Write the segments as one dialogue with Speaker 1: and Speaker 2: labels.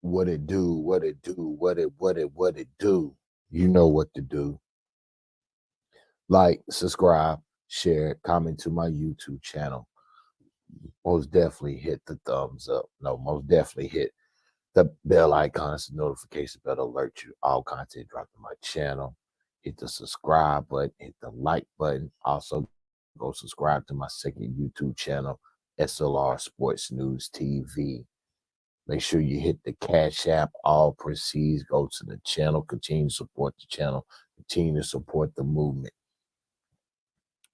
Speaker 1: What it do, what it do, what it do. You know what to do. Like, subscribe, share, comment to my YouTube channel. Most definitely hit the thumbs up. No, most definitely hit the bell icon. So notification bell to alert you all content dropped on my channel. Hit the subscribe button, hit the like button. Also, go subscribe to my second YouTube channel, S.L.R Sports News TV. Make sure you hit the Cash App. All proceeds go to the channel. Continue to support the channel. Continue to support the movement.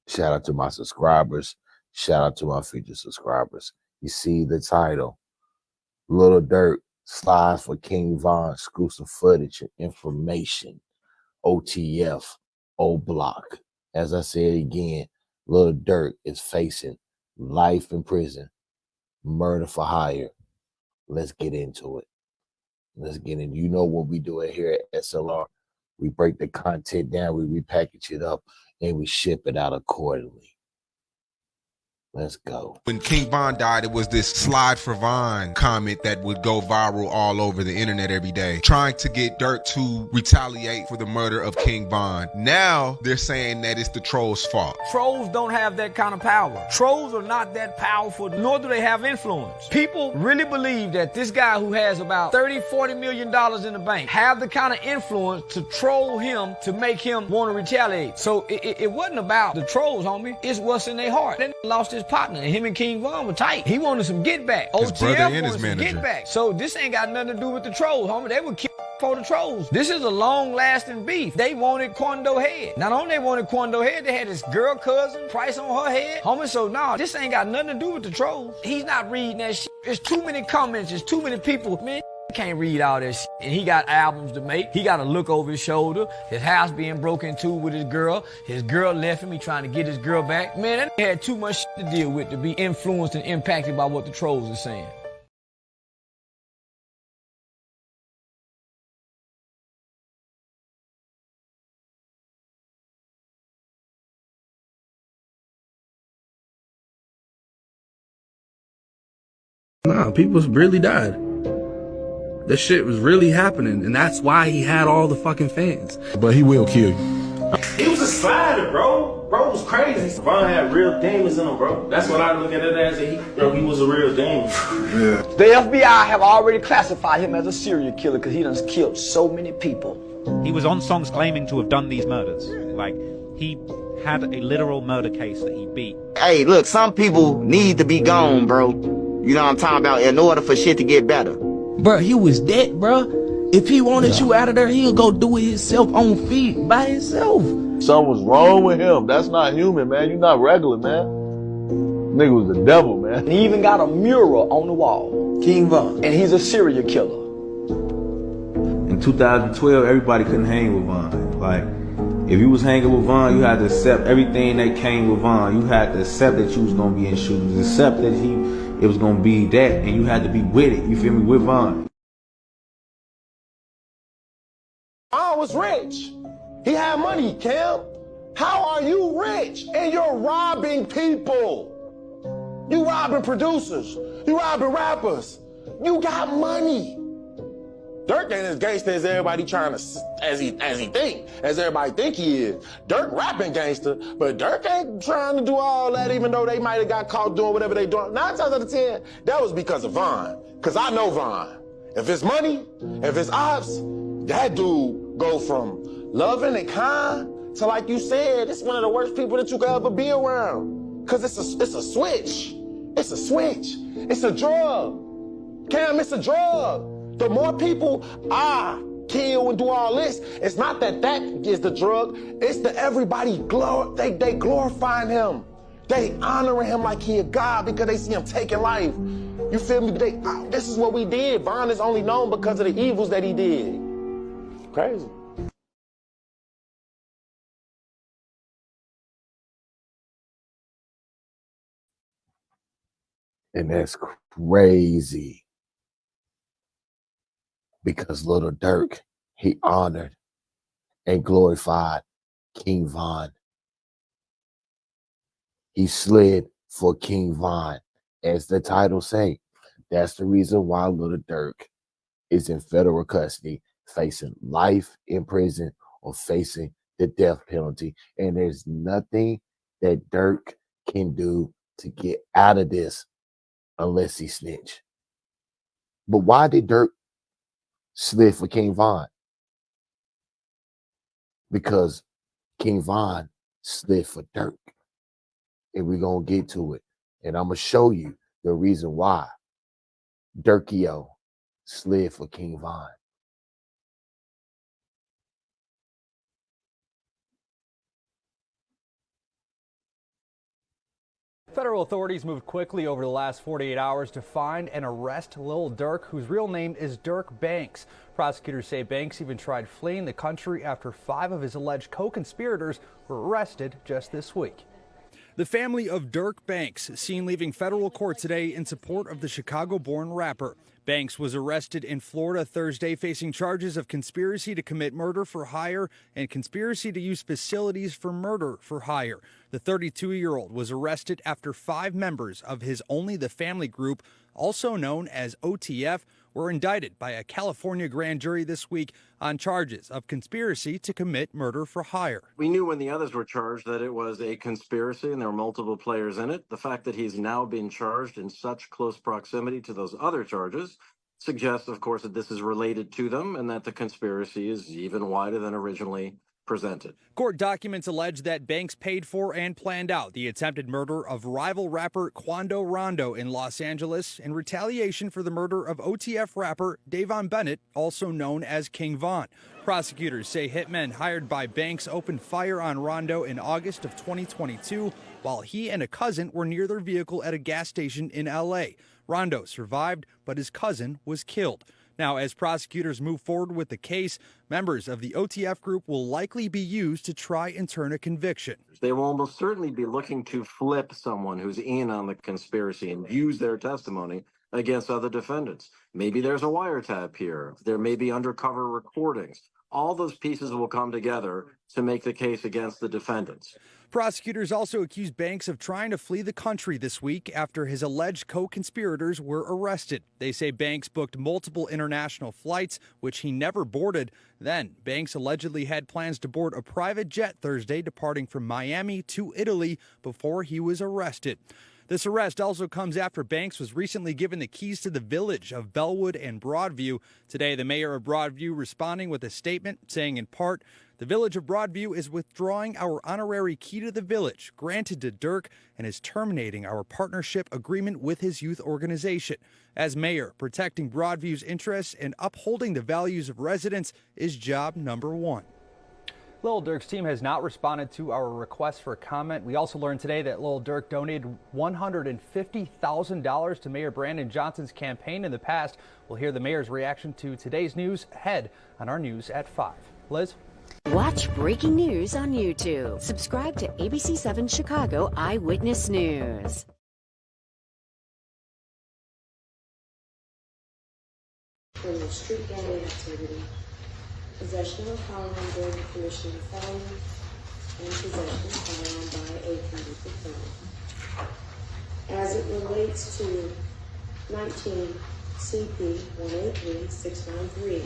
Speaker 1: Shout out to my subscribers. Shout out to my future subscribers. You see the title. Little Durk slides for King Von. Exclusive footage and information. OTF. O Block. As I said again, Little Durk is facing life in prison. Murder for hire. Let's get into it. Let's get in. You know what we do it here at S.L.R. We break the content down, we repackage it up, and we ship it out accordingly. Let's go.
Speaker 2: When King Von died, it was this slide for Von comment that would go viral all over the internet every day, trying to get Durk to retaliate for the murder of King Von. Now they're saying that it's the trolls' fault.
Speaker 3: Trolls don't have that kind of power. Trolls are not that powerful, nor do they have influence. People really believe that this guy who has about $30–40 million in the bank have the kind of influence to troll him to make him want to retaliate. So it wasn't about the trolls, homie. It's what's in their heart. They lost his partner, and him and King Von were tight. He wanted some get back.
Speaker 2: His brother
Speaker 3: OTF
Speaker 2: and his
Speaker 3: wanted some
Speaker 2: manager.
Speaker 3: get back. So this ain't got nothing to do with the trolls, homie. They would kill for the trolls. This is a long-lasting beef. They wanted Quando head. Not only they wanted Quando head, they had his girl cousin Price on her head. Homie, so nah, this ain't got nothing to do with the trolls. He's not reading that shit. There's too many comments. There's too many people. Man, can't read all that shit. And he got albums to make. He got to look over his shoulder. His house being broken into with his girl. His girl left him. He trying to get his girl back. Man, that had too much shit to deal with to be influenced and impacted by what the trolls are saying.
Speaker 4: Nah, people really died. This shit was really happening, and that's why he had all the fucking fans.
Speaker 5: But he will kill you.
Speaker 6: He was a slider, bro. Bro was crazy. Von had real demons in him, bro. That's what I look at it as. He was a real demon.
Speaker 5: Yeah.
Speaker 3: The FBI have already classified him as a serial killer because he done killed so many people.
Speaker 7: He was on songs claiming to have done these murders. Like, he had a literal murder case that he beat.
Speaker 8: Hey, look, some people need to be gone, bro. You know what I'm talking about? In order for shit to get better.
Speaker 4: Bro, he was dead, bro. If he wanted you out of there, he'll go do it himself on feet by himself.
Speaker 9: Something was wrong with him. That's not human, man. You're not regular, man. Nigga was the devil, man.
Speaker 3: He even got a mural on the wall.
Speaker 6: King Von.
Speaker 3: And he's a serial killer.
Speaker 6: In 2012, everybody couldn't hang with Von. Like, if you was hanging with Von, you had to accept everything that came with Von. You had to accept that you was gonna be in shootings, accept that it was gonna be that, and you had to be with it. You feel me? With Von.
Speaker 10: Von was rich. He had money, Cam. How are you rich and you're robbing people? You robbing producers. You robbing rappers. You got money. Durk ain't as gangster as everybody trying to, as everybody think he is. Durk rapping gangster, but Durk ain't trying to do all that, even though they might have got caught doing whatever they doing. 9 times out of 10, that was because of Von. Because I know Von. If it's money, if it's ops, that dude go from loving and kind to, like you said, it's one of the worst people that you could ever be around. Because it's a switch. It's a switch. It's a drug. Cam, it's a drug. The more people I kill and do all this, it's not that is the drug. It's that everybody they glorifying him. They honoring him like he a god because they see him taking life. You feel me? This is what we did. Von is only known because of the evils that he did. Crazy.
Speaker 1: And that's crazy. Because Little Durk, he honored and glorified King Von. He slid for King Von. As the title say, That's the reason why little Durk is in federal custody, facing life in prison or facing the death penalty. And there's nothing that Durk can do to get out of this unless he snitch. But why did Durk slid for King Von? Because King Von slid for Durk. And we're going to get to it. And I'm going to show you the reason why Durkio slid for King Von.
Speaker 5: Federal authorities moved quickly over the last 48 hours to find and arrest Lil Durk, whose real name is Durk Banks. Prosecutors say Banks even tried fleeing the country after 5 of his alleged co-conspirators were arrested just this week. The family of Durk Banks seen leaving federal court today in support of the Chicago-born rapper. Banks was arrested in Florida Thursday, facing charges of conspiracy to commit murder for hire and conspiracy to use facilities for murder for hire. The 32-year-old was arrested after 5 members of his Only the Family group, also known as OTF, were indicted by a California grand jury this week on charges of conspiracy to commit murder for hire.
Speaker 11: We knew when the others were charged that it was a conspiracy and there were multiple players in it. The fact that he's now been charged in such close proximity to those other charges suggests, of course, that this is related to them and that the conspiracy is even wider than originally presented.
Speaker 5: Court documents allege that Banks paid for and planned out the attempted murder of rival rapper Quando Rondo in Los Angeles in retaliation for the murder of OTF rapper Davon Bennett, also known as King Von. Prosecutors say hitmen hired by Banks opened fire on Rondo in August of 2022 while he and a cousin were near their vehicle at a gas station in L.A. Rondo survived, but his cousin was killed. Now, as prosecutors move forward with the case, members of the OTF group will likely be used to try and turn a conviction.
Speaker 11: They will almost certainly be looking to flip someone who's in on the conspiracy and use their testimony against other defendants. Maybe there's a wiretap here. There may be undercover recordings. All those pieces will come together to make the case against the defendants.
Speaker 5: Prosecutors also accused Banks of trying to flee the country this week after his alleged co-conspirators were arrested. They say Banks booked multiple international flights, which he never boarded. Then, Banks allegedly had plans to board a private jet Thursday, departing from Miami to Italy before he was arrested. This arrest also comes after Banks was recently given the keys to the village of Bellwood and Broadview. Today, the mayor of Broadview responding with a statement saying in part, "The village of Broadview is withdrawing our honorary key to the village granted to Durk and is terminating our partnership agreement with his youth organization. As mayor, protecting Broadview's interests and upholding the values of residents is job number 1. Lil Durk's team has not responded to our request for comment. We also learned today that Lil Durk donated $150,000 to Mayor Brandon Johnson's campaign in the past. We'll hear the mayor's reaction to today's news ahead on our news at 5. Liz?
Speaker 12: Watch breaking news on YouTube. Subscribe to ABC7 Chicago Eyewitness News.
Speaker 13: From the street gang activity, possession of a firearm during the commission of felony, and possession of a firearm by a convicted felon. As it relates to 19 CP 183-693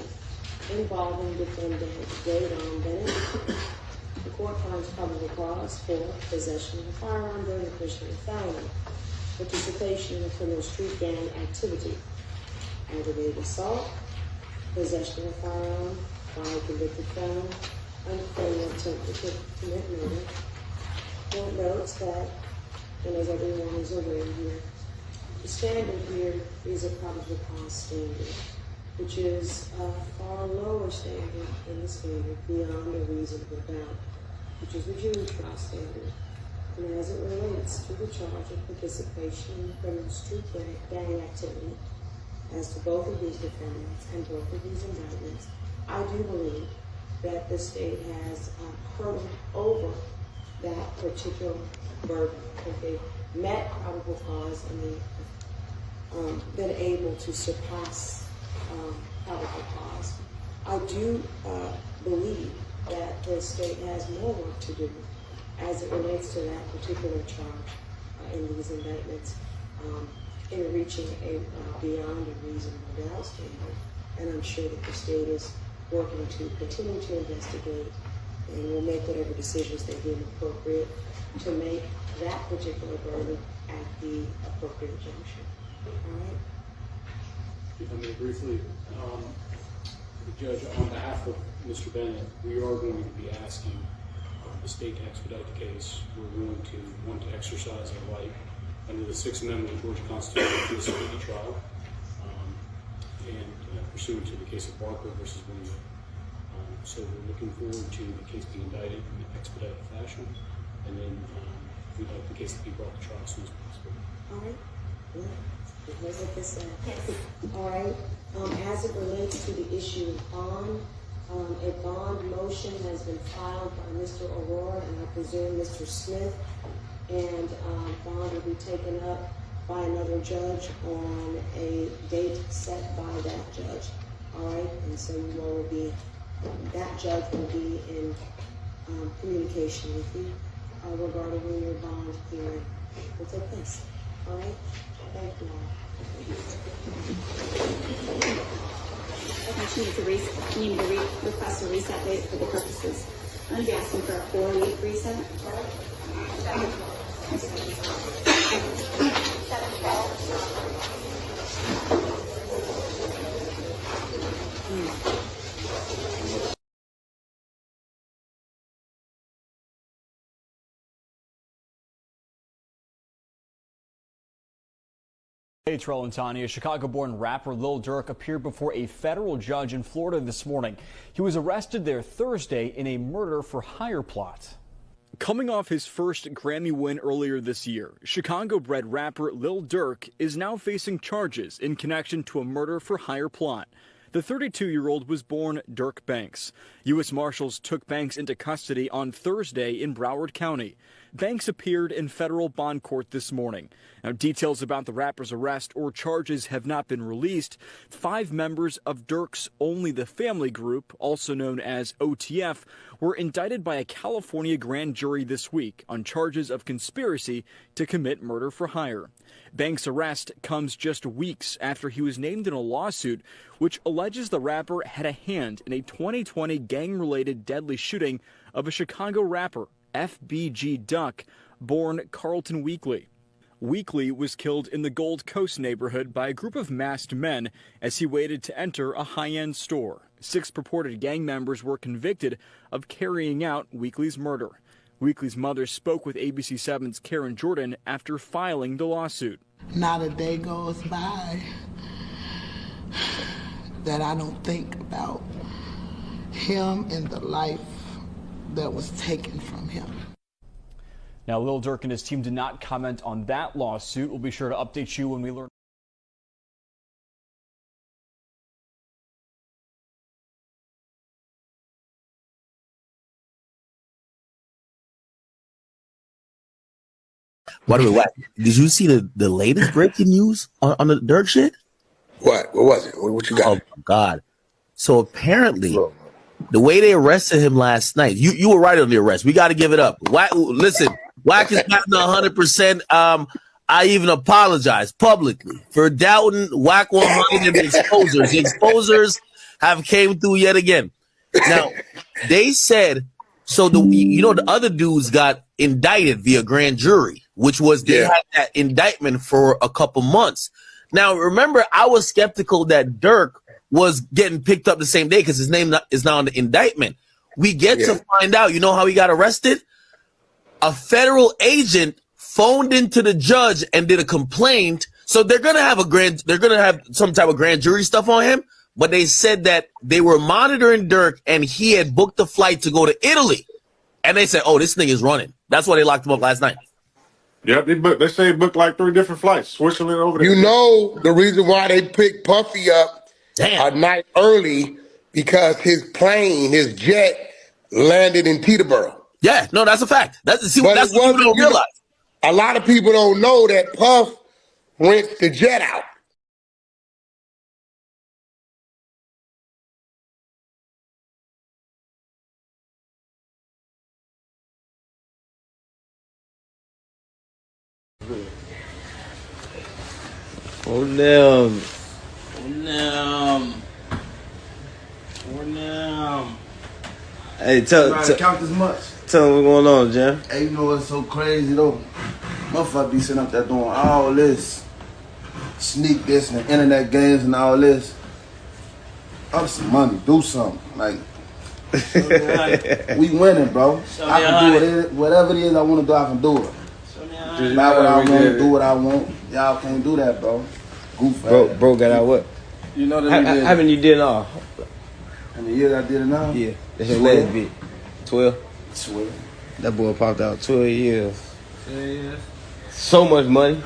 Speaker 13: involving defendant Davon Bennett, the court finds probable cause for possession of a firearm during the commission of felony, participation in a criminal street gang activity, aggravated assault, possession of a firearm by a convicted felon, and criminal attempt to commit murder. Court notes that, and as everyone is aware here, the standard here is a probable cause standard, which is a far lower standard in the standard beyond a reasonable doubt, which is the jury trial standard. And as it relates to the charge of participation in criminal street gang activity, as to both of these defendants and both of these indictments, I do believe that the state has hurdled over that particular burden, that they've met probable cause and they've been able to surpass probable cause. I do believe that the state has more work to do as it relates to that particular charge in these indictments. in reaching a beyond a reasonable doubt standard. And I'm sure that the state is working to continue to investigate and will make whatever decisions they deem appropriate to make that particular burden at the appropriate juncture. All right?
Speaker 14: If I may briefly, Judge, on behalf of Mr. Bennett, we are going to be asking the state to expedite the case. We're going to want to exercise our right under the Sixth Amendment of the Georgia Constitution to a speedy trial, and pursuant to the case of Barker versus Winnie. So we're looking forward to the case being indicted in an expedited fashion, and then we'd like the case to be brought to trial as soon as possible.
Speaker 13: All right. Well, let's get this out. All right. As it relates to the issue of bond, a bond motion has been filed by Mr. Aurora and I presume Mr. Smith, and bond will be taken up by another judge on a date set by that judge. All right, and so you all will be, that judge will be in communication with you regarding when your bond hearing will take place. All right, thank you all.
Speaker 15: You need to request a reset date for the purposes. I'm going to be asking for a 4-week reset.
Speaker 5: Hey, Terrell and Tanya. Chicago-born rapper Lil Durk appeared before a federal judge in Florida this morning. He was arrested there Thursday in a murder-for-hire plot. Coming off his first Grammy win earlier this year, Chicago-bred rapper Lil Durk is now facing charges in connection to a murder-for-hire plot. The 32-year-old was born Durk Banks. U.S. Marshals took Banks into custody on Thursday in Broward County. Banks appeared in federal bond court this morning. Now, details about the rapper's arrest or charges have not been released. 5 members of Durk's Only the Family group, also known as OTF, were indicted by a California grand jury this week on charges of conspiracy to commit murder for hire. Banks' arrest comes just weeks after he was named in a lawsuit which alleges the rapper had a hand in a 2020 gang-related deadly shooting of a Chicago rapper, FBG Duck, born Carlton Weekly. Weekly was killed in the Gold Coast neighborhood by a group of masked men as he waited to enter a high-end store. 6 purported gang members were convicted of carrying out Weekly's murder. Weekly's mother spoke with ABC7's Karen Jordan after filing the lawsuit.
Speaker 16: Not a day goes by that I don't think about him and the life that was taken from him.
Speaker 5: Now, Lil Durk and his team did not comment on that lawsuit. We'll be sure to update you when we learn.
Speaker 17: By the way, did you see the latest breaking news on the Durk shit?
Speaker 18: What was it? What you got?
Speaker 17: Oh my God. So apparently, the way they arrested him last night, you were right on the arrest. We got to give it up. Listen, Wack is not 100%. I even apologize publicly for doubting Wack 100 and the exposers. The exposers have came through yet again. Now, they said, so the other dudes got indicted via grand jury, which was they had that indictment for a couple months. Now, remember, I was skeptical that Durk was getting picked up the same day because his name is not on the indictment. We get to find out, you know how he got arrested? A federal agent phoned into the judge and did a complaint. So they're gonna have some type of grand jury stuff on him. But they said that they were monitoring Durk and he had booked a flight to go to Italy. And they said, oh, this thing is running. That's why they locked him up last night.
Speaker 18: Yeah, they say he booked like 3 different flights, Switzerland over there. You know the reason why they picked Puffy up a night early because his plane, his jet, landed in Teterboro.
Speaker 17: Yeah, no, that's a fact. That's what people don't realize.
Speaker 18: A lot of people don't know that Puff rents the jet out.
Speaker 6: Oh damn. Oh damn. Hey, tell
Speaker 19: count this much.
Speaker 6: Tell them what's going on, Jim.
Speaker 19: Hey, you know what's so crazy though? Motherfucker be sitting up there doing all this, sneak this and internet games and all this. Up some money, do something. Like, we winning, bro. I can do whatever it is I want to do, I can do it. Just buy what I want, do what I want. Y'all can't do that, bro. Goof
Speaker 6: Bro got out what?
Speaker 19: You know that
Speaker 6: how many you did all?
Speaker 19: How many years I did it now?
Speaker 6: Yeah. That's your last bit. 12?
Speaker 19: 12.
Speaker 6: That boy popped out 12 years. So much money.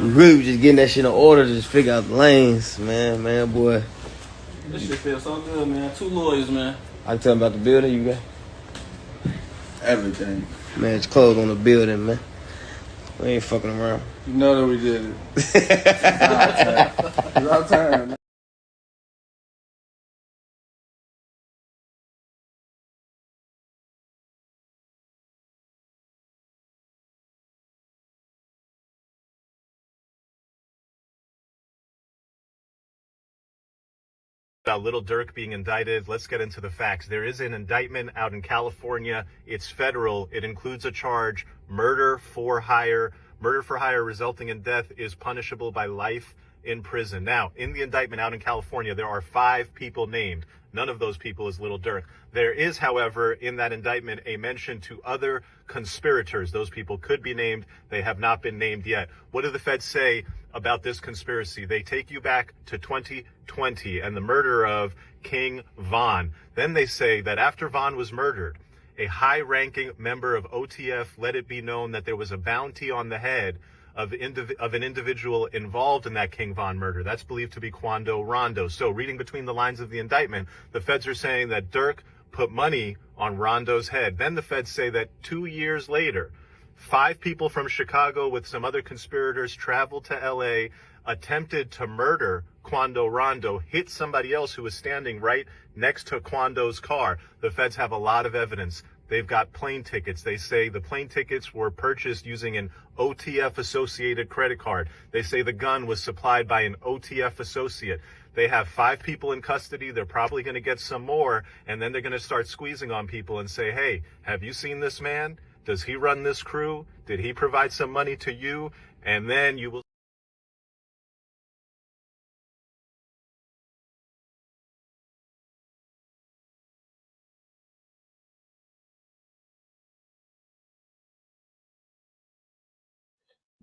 Speaker 6: We really was just getting that shit in order to just figure out the lanes, man, boy.
Speaker 20: This shit feels so good, man. 2 lawyers, man.
Speaker 6: I can tell them about the building you got?
Speaker 19: Everything.
Speaker 6: Man, it's closed on the building, man. We ain't fucking around.
Speaker 19: You know that we did it. It's our turn, man.
Speaker 21: About Little Durk being indicted, let's get into the facts. There is an indictment out in California. It's federal. It includes a charge, murder for hire. Murder for hire resulting in death is punishable by life in prison. Now, in the indictment out in California, there are 5 people named. None of those people is Little Durk. There is, however, in that indictment, a mention to other conspirators. Those people could be named. They have not been named yet. What do the feds say about this conspiracy? They take you back to 2020 and the murder of King Von. Then they say that after Von was murdered, a high-ranking member of OTF let it be known that there was a bounty on the head of an individual involved in that King Von murder. That's believed to be Quando Rondo. So reading between the lines of the indictment, the feds are saying that Durk put money on Rondo's head. Then the feds say that 2 years later, 5 people from Chicago with some other conspirators traveled to LA, attempted to murder Quando Rondo, hit somebody else who was standing right next to Quando's car. The feds have a lot of evidence. They've got plane tickets. They say the plane tickets were purchased using an OTF associated credit card. They say the gun was supplied by an OTF associate. They have 5 people in custody. They're probably going to get some more. And then they're going to start squeezing on people and say, hey, have you seen this man? Does he run this crew? Did he provide some money to you? And then you will.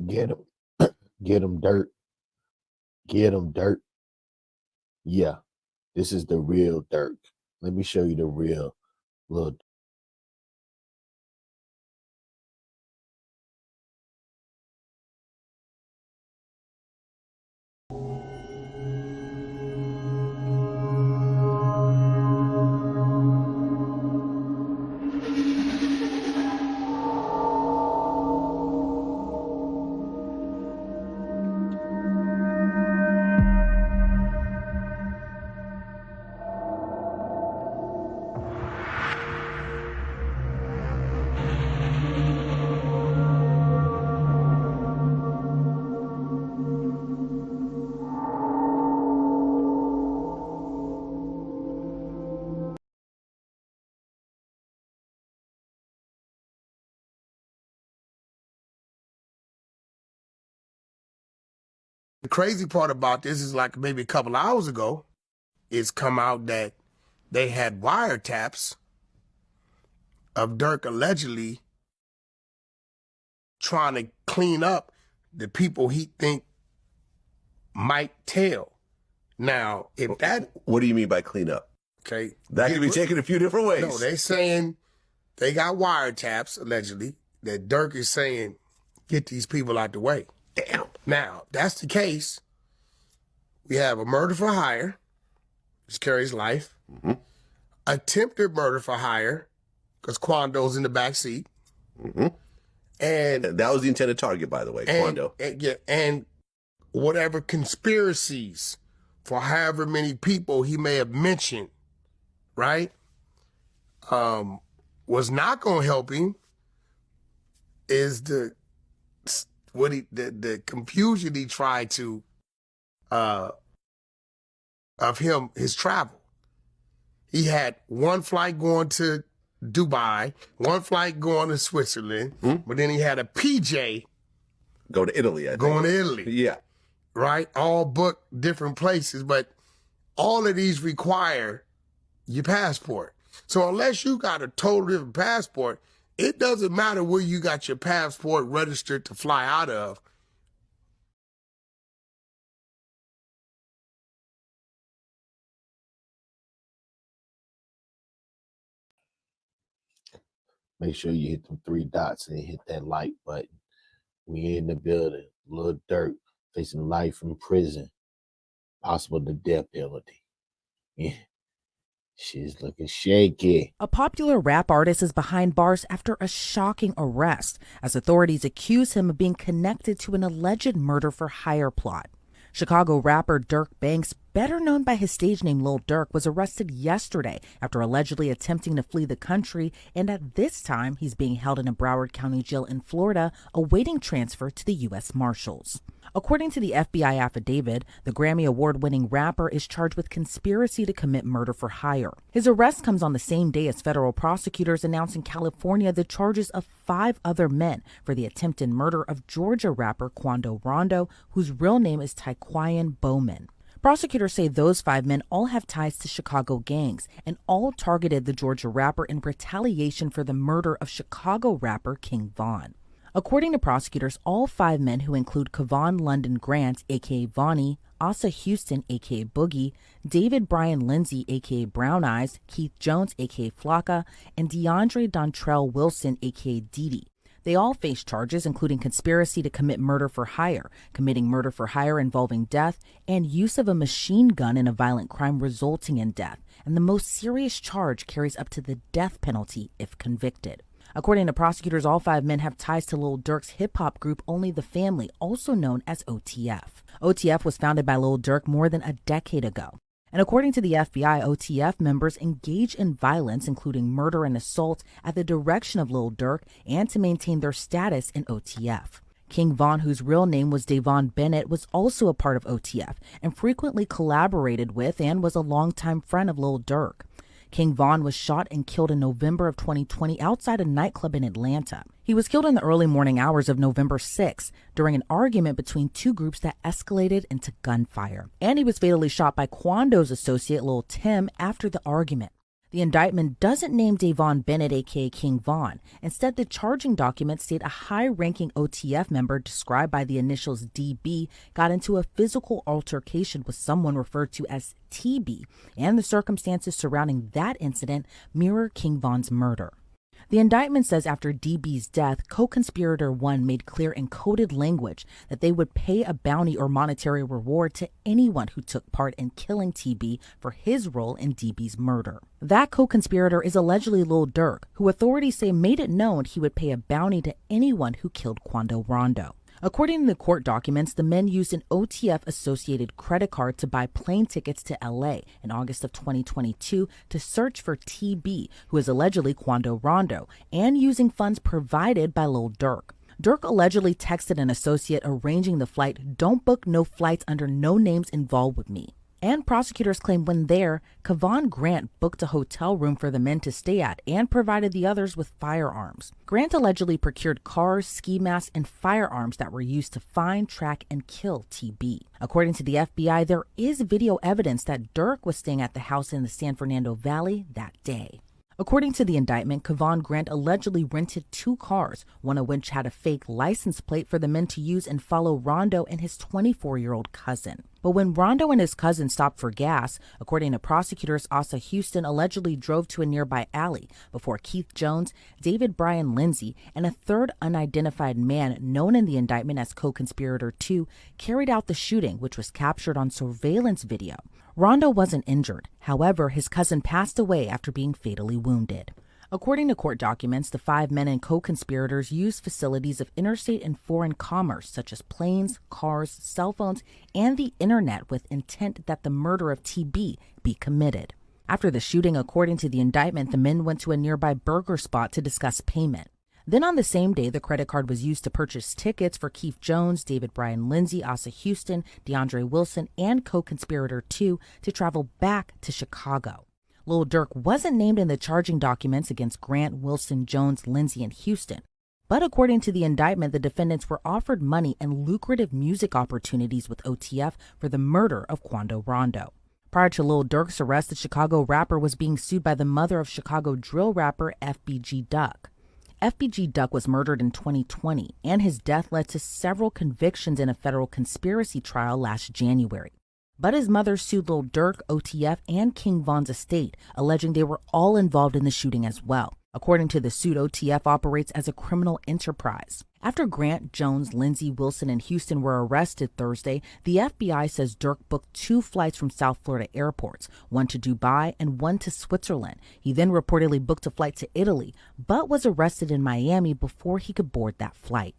Speaker 1: Get him. Get him dirt. Get him dirt. Yeah, this is the real Durk. Let me show you the real little.
Speaker 18: The crazy part about this is like maybe a couple hours ago, it's come out that they had wiretaps of Durk allegedly trying to clean up the people he think might tell. Now, if that...
Speaker 22: What do you mean by clean up?
Speaker 18: Okay.
Speaker 22: That could be taken a few different ways.
Speaker 18: No, they're saying they got wiretaps, allegedly, that Durk is saying, get these people out the way.
Speaker 22: Damn.
Speaker 18: Now, that's the case. We have a murder for hire, which carries life.
Speaker 22: Mm-hmm.
Speaker 18: Attempted murder for hire, because Quando's in the back seat.
Speaker 22: Mm-hmm.
Speaker 18: And
Speaker 22: that was the intended target, by the way, Quando.
Speaker 18: And whatever conspiracies for however many people he may have mentioned, right, was not going to help him is the confusion he tried to of him, his travel. He had one flight going to Dubai, one flight going to Switzerland, but then he had a PJ
Speaker 22: Go to Italy, I think.
Speaker 18: going to Italy.
Speaker 22: Yeah.
Speaker 18: Right? All booked different places, but all of these require your passport. So unless you got a total different passport, it doesn't matter where you got your passport registered to fly out of.
Speaker 1: Make sure you hit them 3 dots and hit that like button. We in the building. Lil Durk facing life in prison. Possible the death penalty. Yeah. She's looking shaky.
Speaker 2: A popular rap artist is behind bars after a shocking arrest, as authorities accuse him of being connected to an alleged murder-for-hire plot. Chicago rapper Durk Banks, better known by his stage name Lil Durk, was arrested yesterday after allegedly attempting to flee the country, and at this time he's being held in a Broward County jail in Florida, awaiting transfer to the U.S. Marshals. According to the FBI affidavit, the Grammy Award-winning rapper is charged with conspiracy to commit murder for hire. His arrest comes on the same day as federal prosecutors announced in California the charges of 5 other men for the attempted murder of Georgia rapper Quando Rondo, whose real name is Taquan Bowman. Prosecutors say those 5 men all have ties to Chicago gangs and all targeted the Georgia rapper in retaliation for the murder of Chicago rapper King Von. According to prosecutors, all 5 men, who include Kevon London Grant, a.k.a. Vonnie, Asa Houston, a.k.a. Boogie, David Brian Lindsay, a.k.a. Brown Eyes, Keith Jones, a.k.a. Flocka, and DeAndre Dontrell Wilson, a.k.a. Didi. They all face charges including conspiracy to commit murder for hire, committing murder for hire involving death, and use of a machine gun in a violent crime resulting in death. And the most serious charge carries up to the death penalty if convicted. According to prosecutors, all 5 men have ties to Lil Durk's hip-hop group Only the Family, also known as OTF. OTF was founded by Lil Durk more than a decade ago. And according to the FBI, OTF members engage in violence, including murder and assault, at the direction of Lil Durk and to maintain their status in OTF. King Von, whose real name was Davon Bennett, was also a part of OTF and frequently collaborated with and was a longtime friend of Lil Durk. King Von was shot and killed in November of 2020 outside a nightclub in Atlanta. He was killed in the early morning hours of November 6 during an argument between 2 groups that escalated into gunfire. And he was fatally shot by Quando's associate Lil Tim after the argument. The indictment doesn't name Davon Bennett, a.k.a. King Von. Instead, the charging documents state a high-ranking OTF member described by the initials DB got into a physical altercation with someone referred to as TB, and the circumstances surrounding that incident mirror King Von's murder. The indictment says after DB's death, co-conspirator 1 made clear in coded language that they would pay a bounty or monetary reward to anyone who took part in killing TB for his role in DB's murder. That co-conspirator is allegedly Lil Durk, who authorities say made it known he would pay a bounty to anyone who killed Quando Rondo. According to the court documents, the men used an OTF-associated credit card to buy plane tickets to LA in August of 2022 to search for TB, who is allegedly Quando Rondo, and using funds provided by Lil Durk. Durk allegedly texted an associate arranging the flight, "Don't book no flights under no names involved with me." And prosecutors claim when there, Kevon Grant booked a hotel room for the men to stay at and provided the others with firearms. Grant allegedly procured cars, ski masks, and firearms that were used to find, track, and kill TB. According to the FBI, there is video evidence that Durk was staying at the house in the San Fernando Valley that day. According to the indictment, Kevon Grant allegedly rented 2 cars, one of which had a fake license plate for the men to use and follow Rondo and his 24-year-old cousin. But when Rondo and his cousin stopped for gas, according to prosecutors, Asa Houston allegedly drove to a nearby alley before Keith Jones, David Brian Lindsay, and a third unidentified man known in the indictment as co-conspirator 2 carried out the shooting, which was captured on surveillance video. Rondo wasn't injured. However, his cousin passed away after being fatally wounded. According to court documents, the 5 men and co-conspirators used facilities of interstate and foreign commerce, such as planes, cars, cell phones, and the internet with intent that the murder of TB be committed. After the shooting, according to the indictment, the men went to a nearby burger spot to discuss payment. Then on the same day, the credit card was used to purchase tickets for Keith Jones, David Bryan Lindsay, Asa Houston, DeAndre Wilson, and co-conspirator 2 to travel back to Chicago. Lil Durk wasn't named in the charging documents against Grant, Wilson, Jones, Lindsay, and Houston. But according to the indictment, the defendants were offered money and lucrative music opportunities with OTF for the murder of Quando Rondo. Prior to Lil Durk's arrest, the Chicago rapper was being sued by the mother of Chicago drill rapper FBG Duck. FBG Duck was murdered in 2020, and his death led to several convictions in a federal conspiracy trial last January. But his mother sued Lil Durk, OTF, and King Von's estate, alleging they were all involved in the shooting as well. According to the suit, OTF operates as a criminal enterprise. After Grant, Jones, Lindsay, Wilson, and Houston were arrested Thursday, the FBI says Durk booked 2 flights from South Florida airports, one to Dubai and one to Switzerland. He then reportedly booked a flight to Italy, but was arrested in Miami before he could board that flight.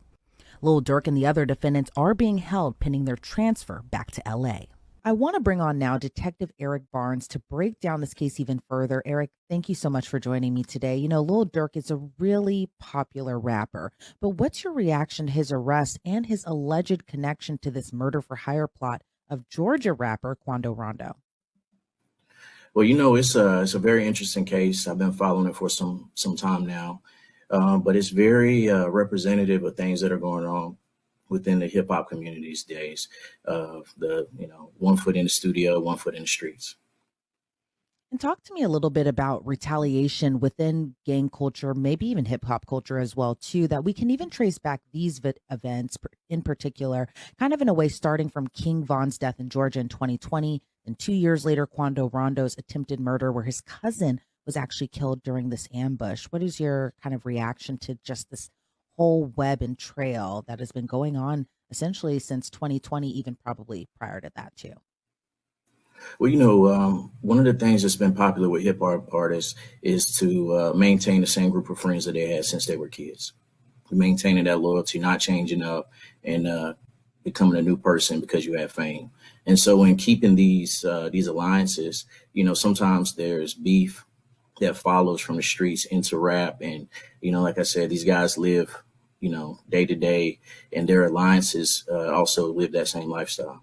Speaker 2: Lil Durk and the other defendants are being held pending their transfer back to LA. I want to bring on now Detective Eric Barnes to break down this case even further. Eric, thank you so much for joining me today. You know, Lil Durk is a really popular rapper, but what's your reaction to his arrest and his alleged connection to this murder for hire plot of Georgia rapper Quando Rondo?
Speaker 7: Well, you know, it's a very interesting case. I've been following it for some time now, but it's very representative of things that are going on within the hip hop community these days, of the, 1 foot in the studio, 1 foot in the streets.
Speaker 2: And talk to me a little bit about retaliation within gang culture, maybe even hip hop culture as well, too, that we can even trace back these events in particular, kind of in a way, starting from King Von's death in Georgia in 2020, and 2 years later, Quando Rondo's attempted murder, where his cousin was actually killed during this ambush. What is your kind of reaction to just this whole web and trail that has been going on essentially since 2020, even probably prior to that too?
Speaker 7: Well, one of the things that's been popular with hip hop artists is to maintain the same group of friends that they had since they were kids, maintaining that loyalty, not changing up and becoming a new person because you have fame. And so in keeping these alliances, sometimes there's beef that follows from the streets into rap. And, like I said, these guys live, day to day, and their alliances also live that same lifestyle.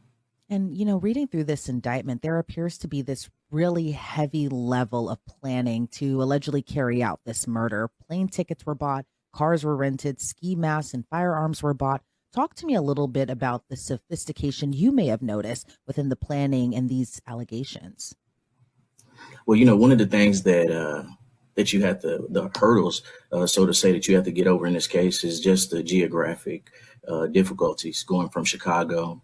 Speaker 2: And, reading through this indictment, there appears to be this really heavy level of planning to allegedly carry out this murder. Plane tickets were bought, cars were rented, ski masks and firearms were bought. Talk to me a little bit about the sophistication you may have noticed within the planning and these allegations.
Speaker 7: Well, one of the things that you have to, the hurdles, so to say, that you have to get over in this case is just the geographic difficulties going from Chicago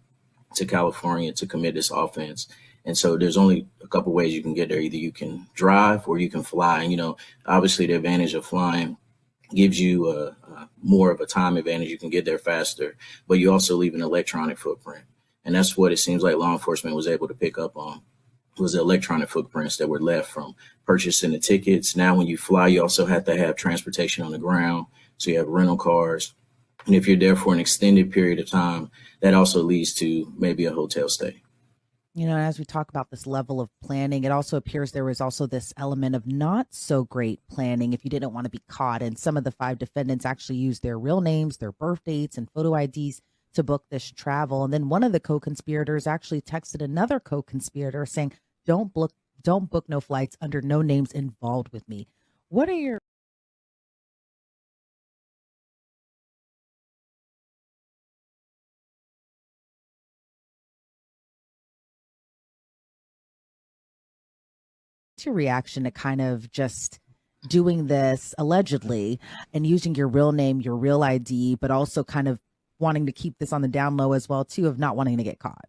Speaker 7: to California to commit this offense. And so there's only a couple ways you can get there. Either you can drive or you can fly. And, obviously the advantage of flying gives you more of a time advantage. You can get there faster, but you also leave an electronic footprint. And that's what it seems like law enforcement was able to pick up on, was the electronic footprints that were left from purchasing the tickets. Now, when you fly, you also have to have transportation on the ground. So you have rental cars. And if you're there for an extended period of time, that also leads to maybe a hotel stay.
Speaker 2: As we talk about this level of planning, it also appears there was also this element of not so great planning if you didn't want to be caught. And some of the 5 defendants actually used their real names, their birth dates, and photo IDs to book this travel. And then one of the co-conspirators actually texted another co-conspirator saying, don't book no flights under no names involved with me. What are your reaction to kind of just doing this allegedly and using your real name, your real ID, but also kind of wanting to keep this on the down low as well, too, of not wanting to get caught?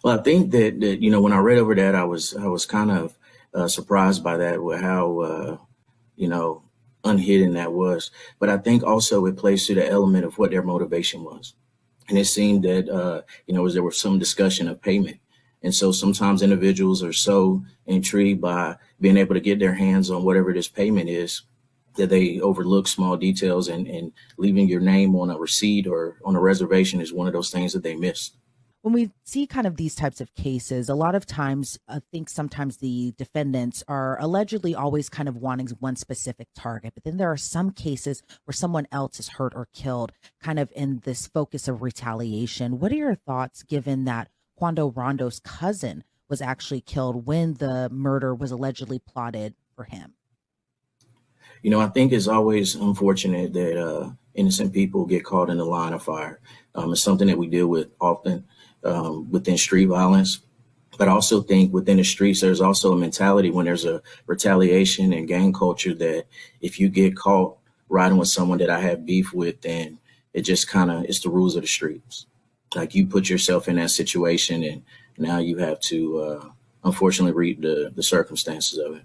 Speaker 7: Well, I think that when I read over that, I was kind of surprised by that, with how, unhidden that was. But I think also it plays to the element of what their motivation was. And it seemed that, there was some discussion of payment. And so sometimes individuals are so intrigued by being able to get their hands on whatever this payment is that they overlook small details, and leaving your name on a receipt or on a reservation is one of those things that they missed.
Speaker 2: When we see kind of these types of cases, a lot of times, I think sometimes the defendants are allegedly always kind of wanting one specific target. But then there are some cases where someone else is hurt or killed, kind of in this focus of retaliation. What are your thoughts given that Quando Rondo's cousin was actually killed when the murder was allegedly plotted for him?
Speaker 7: I think it's always unfortunate that innocent people get caught in the line of fire. It's something that we deal with often within street violence. But I also think within the streets, there's also a mentality when there's a retaliation and gang culture that if you get caught riding with someone that I have beef with, then it just it's the rules of the streets. Like you put yourself in that situation and now you have to unfortunately read the circumstances of it.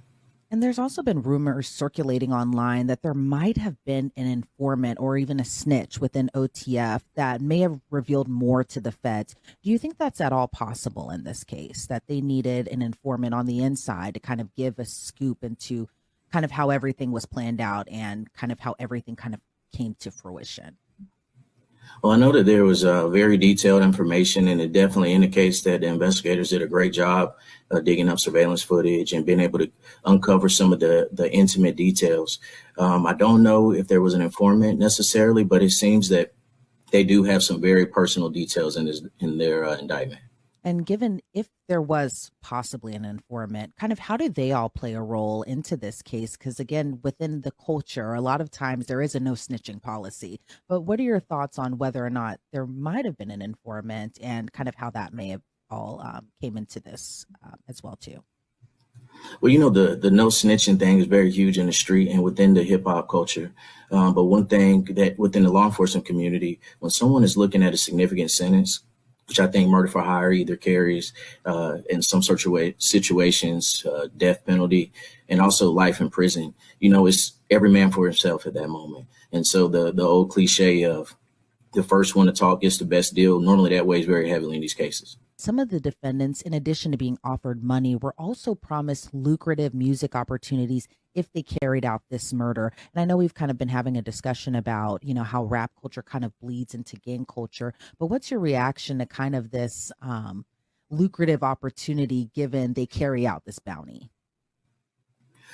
Speaker 2: And there's also been rumors circulating online that there might have been an informant or even a snitch within OTF that may have revealed more to the feds. Do you think that's at all possible in this case, that they needed an informant on the inside to kind of give a scoop into kind of how everything was planned out and kind of how everything kind of came to fruition?
Speaker 7: Well, I know that there was very detailed information, and it definitely indicates that the investigators did a great job digging up surveillance footage and being able to uncover some of the intimate details. I don't know if there was an informant necessarily, but it seems that they do have some very personal details in their indictment.
Speaker 2: And given if there was possibly an informant, kind of how do they all play a role into this case? Because again, within the culture, a lot of times there is a no snitching policy. But what are your thoughts on whether or not there might have been an informant and kind of how that may have all came into this as well too?
Speaker 7: Well, the no snitching thing is very huge in the street and within the hip hop culture. But one thing that within the law enforcement community, when someone is looking at a significant sentence, which I think murder for hire either carries in some sort of situations, death penalty, and also life in prison. It's every man for himself at that moment. And so the old cliche of the first one to talk gets the best deal, normally that weighs very heavily in these cases.
Speaker 2: Some of the defendants, in addition to being offered money, were also promised lucrative music opportunities if they carried out this murder. And I know we've kind of been having a discussion about, how rap culture kind of bleeds into gang culture. But what's your reaction to kind of this lucrative opportunity given they carry out this bounty?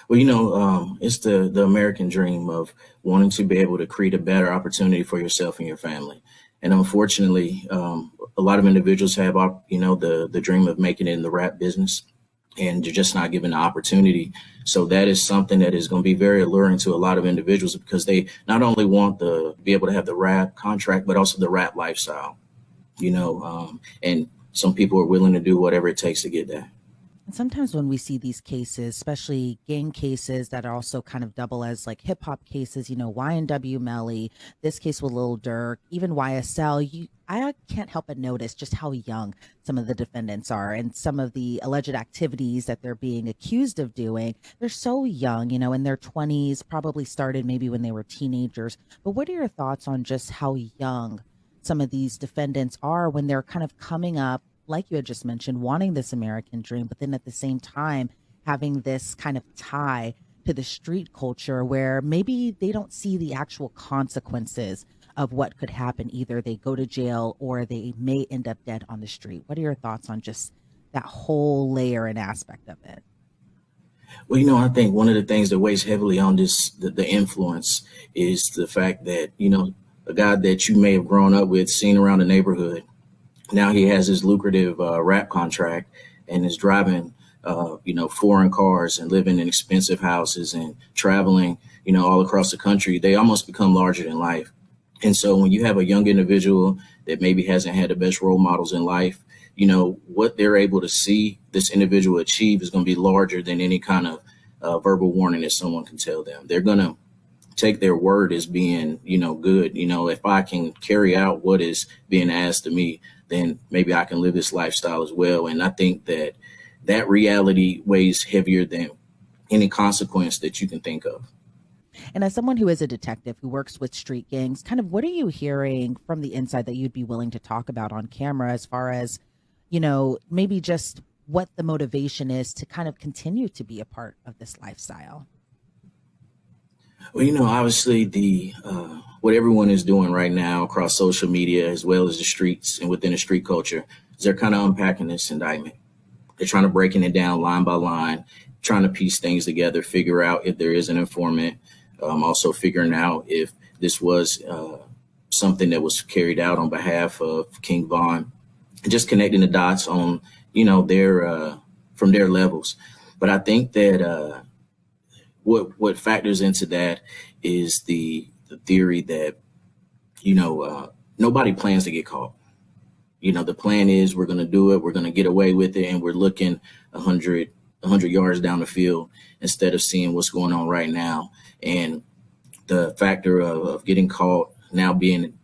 Speaker 7: Well, it's the American dream of wanting to be able to create a better opportunity for yourself and your family. And unfortunately, a lot of individuals have, the dream of making it in the rap business, and you're just not given the opportunity. So that is something that is going to be very alluring to a lot of individuals because they not only want to be able to have the rap contract, but also the rap lifestyle, and some people are willing to do whatever it takes to get that.
Speaker 2: And sometimes when we see these cases, especially gang cases that are also kind of double as like hip hop cases, YNW Melly, this case with Lil Durk, even YSL, I can't help but notice just how young some of the defendants are and some of the alleged activities that they're being accused of doing. They're so young, in their 20s, probably started maybe when they were teenagers. But what are your thoughts on just how young some of these defendants are when they're kind of coming up, like you had just mentioned, wanting this American dream, but then at the same time having this kind of tie to the street culture where maybe they don't see the actual consequences of what could happen. Either they go to jail or they may end up dead on the street. What are your thoughts on just that whole layer and aspect of it?
Speaker 7: Well, I think one of the things that weighs heavily on the influence is the fact that, a guy that you may have grown up with, seen around the neighborhood, now he has his lucrative rap contract and is driving, foreign cars and living in expensive houses and traveling, all across the country. They almost become larger than life. And so when you have a young individual that maybe hasn't had the best role models in life, what they're able to see this individual achieve is going to be larger than any kind of verbal warning that someone can tell them. They're going to take their word as being, good. If I can carry out what is being asked of me, then maybe I can live this lifestyle as well. And I think that reality weighs heavier than any consequence that you can think of.
Speaker 2: And as someone who is a detective who works with street gangs, kind of what are you hearing from the inside that you'd be willing to talk about on camera as far as, maybe just what the motivation is to kind of continue to be a part of this lifestyle?
Speaker 7: Well, obviously what everyone is doing right now across social media as well as the streets and within the street culture, is they're kind of unpacking this indictment. They're trying to breaking it down line by line, trying to piece things together, figure out if there is an informant, also figuring out if this was something that was carried out on behalf of King Von, and just connecting the dots on, their from their levels. But I think that what factors into that is the theory that, nobody plans to get caught. The plan is we're going to do it. We're going to get away with it. And we're looking 100 yards down the field instead of seeing what's going on right now. And the factor of getting caught, now being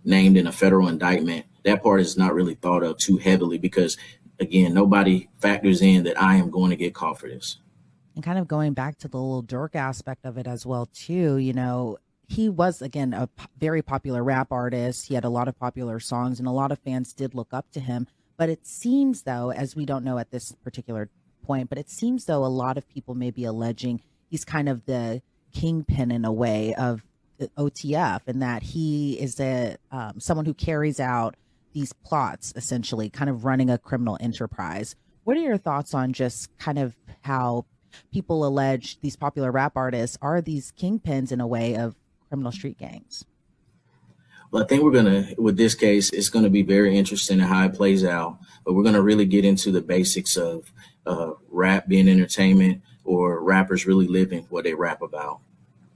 Speaker 7: named in a federal indictment, that part is not really thought of too heavily because, again, nobody factors in that I am going to get caught for this.
Speaker 2: And kind of going back to the little Durk aspect of it as well, too, he was, again, a very popular rap artist. He had a lot of popular songs and a lot of fans did look up to him. But it seems, though, as we don't know at this particular point, but it seems, though, a lot of people may be alleging he's kind of the kingpin in a way of the OTF, and that he is someone who carries out these plots, essentially kind of running a criminal enterprise. What are your thoughts on just kind of how people allege these popular rap artists are these kingpins in a way of criminal street gangs?
Speaker 7: Well, I think with this case, it's going to be very interesting in how it plays out, but we're going to really get into the basics of rap being entertainment or rappers really living what they rap about.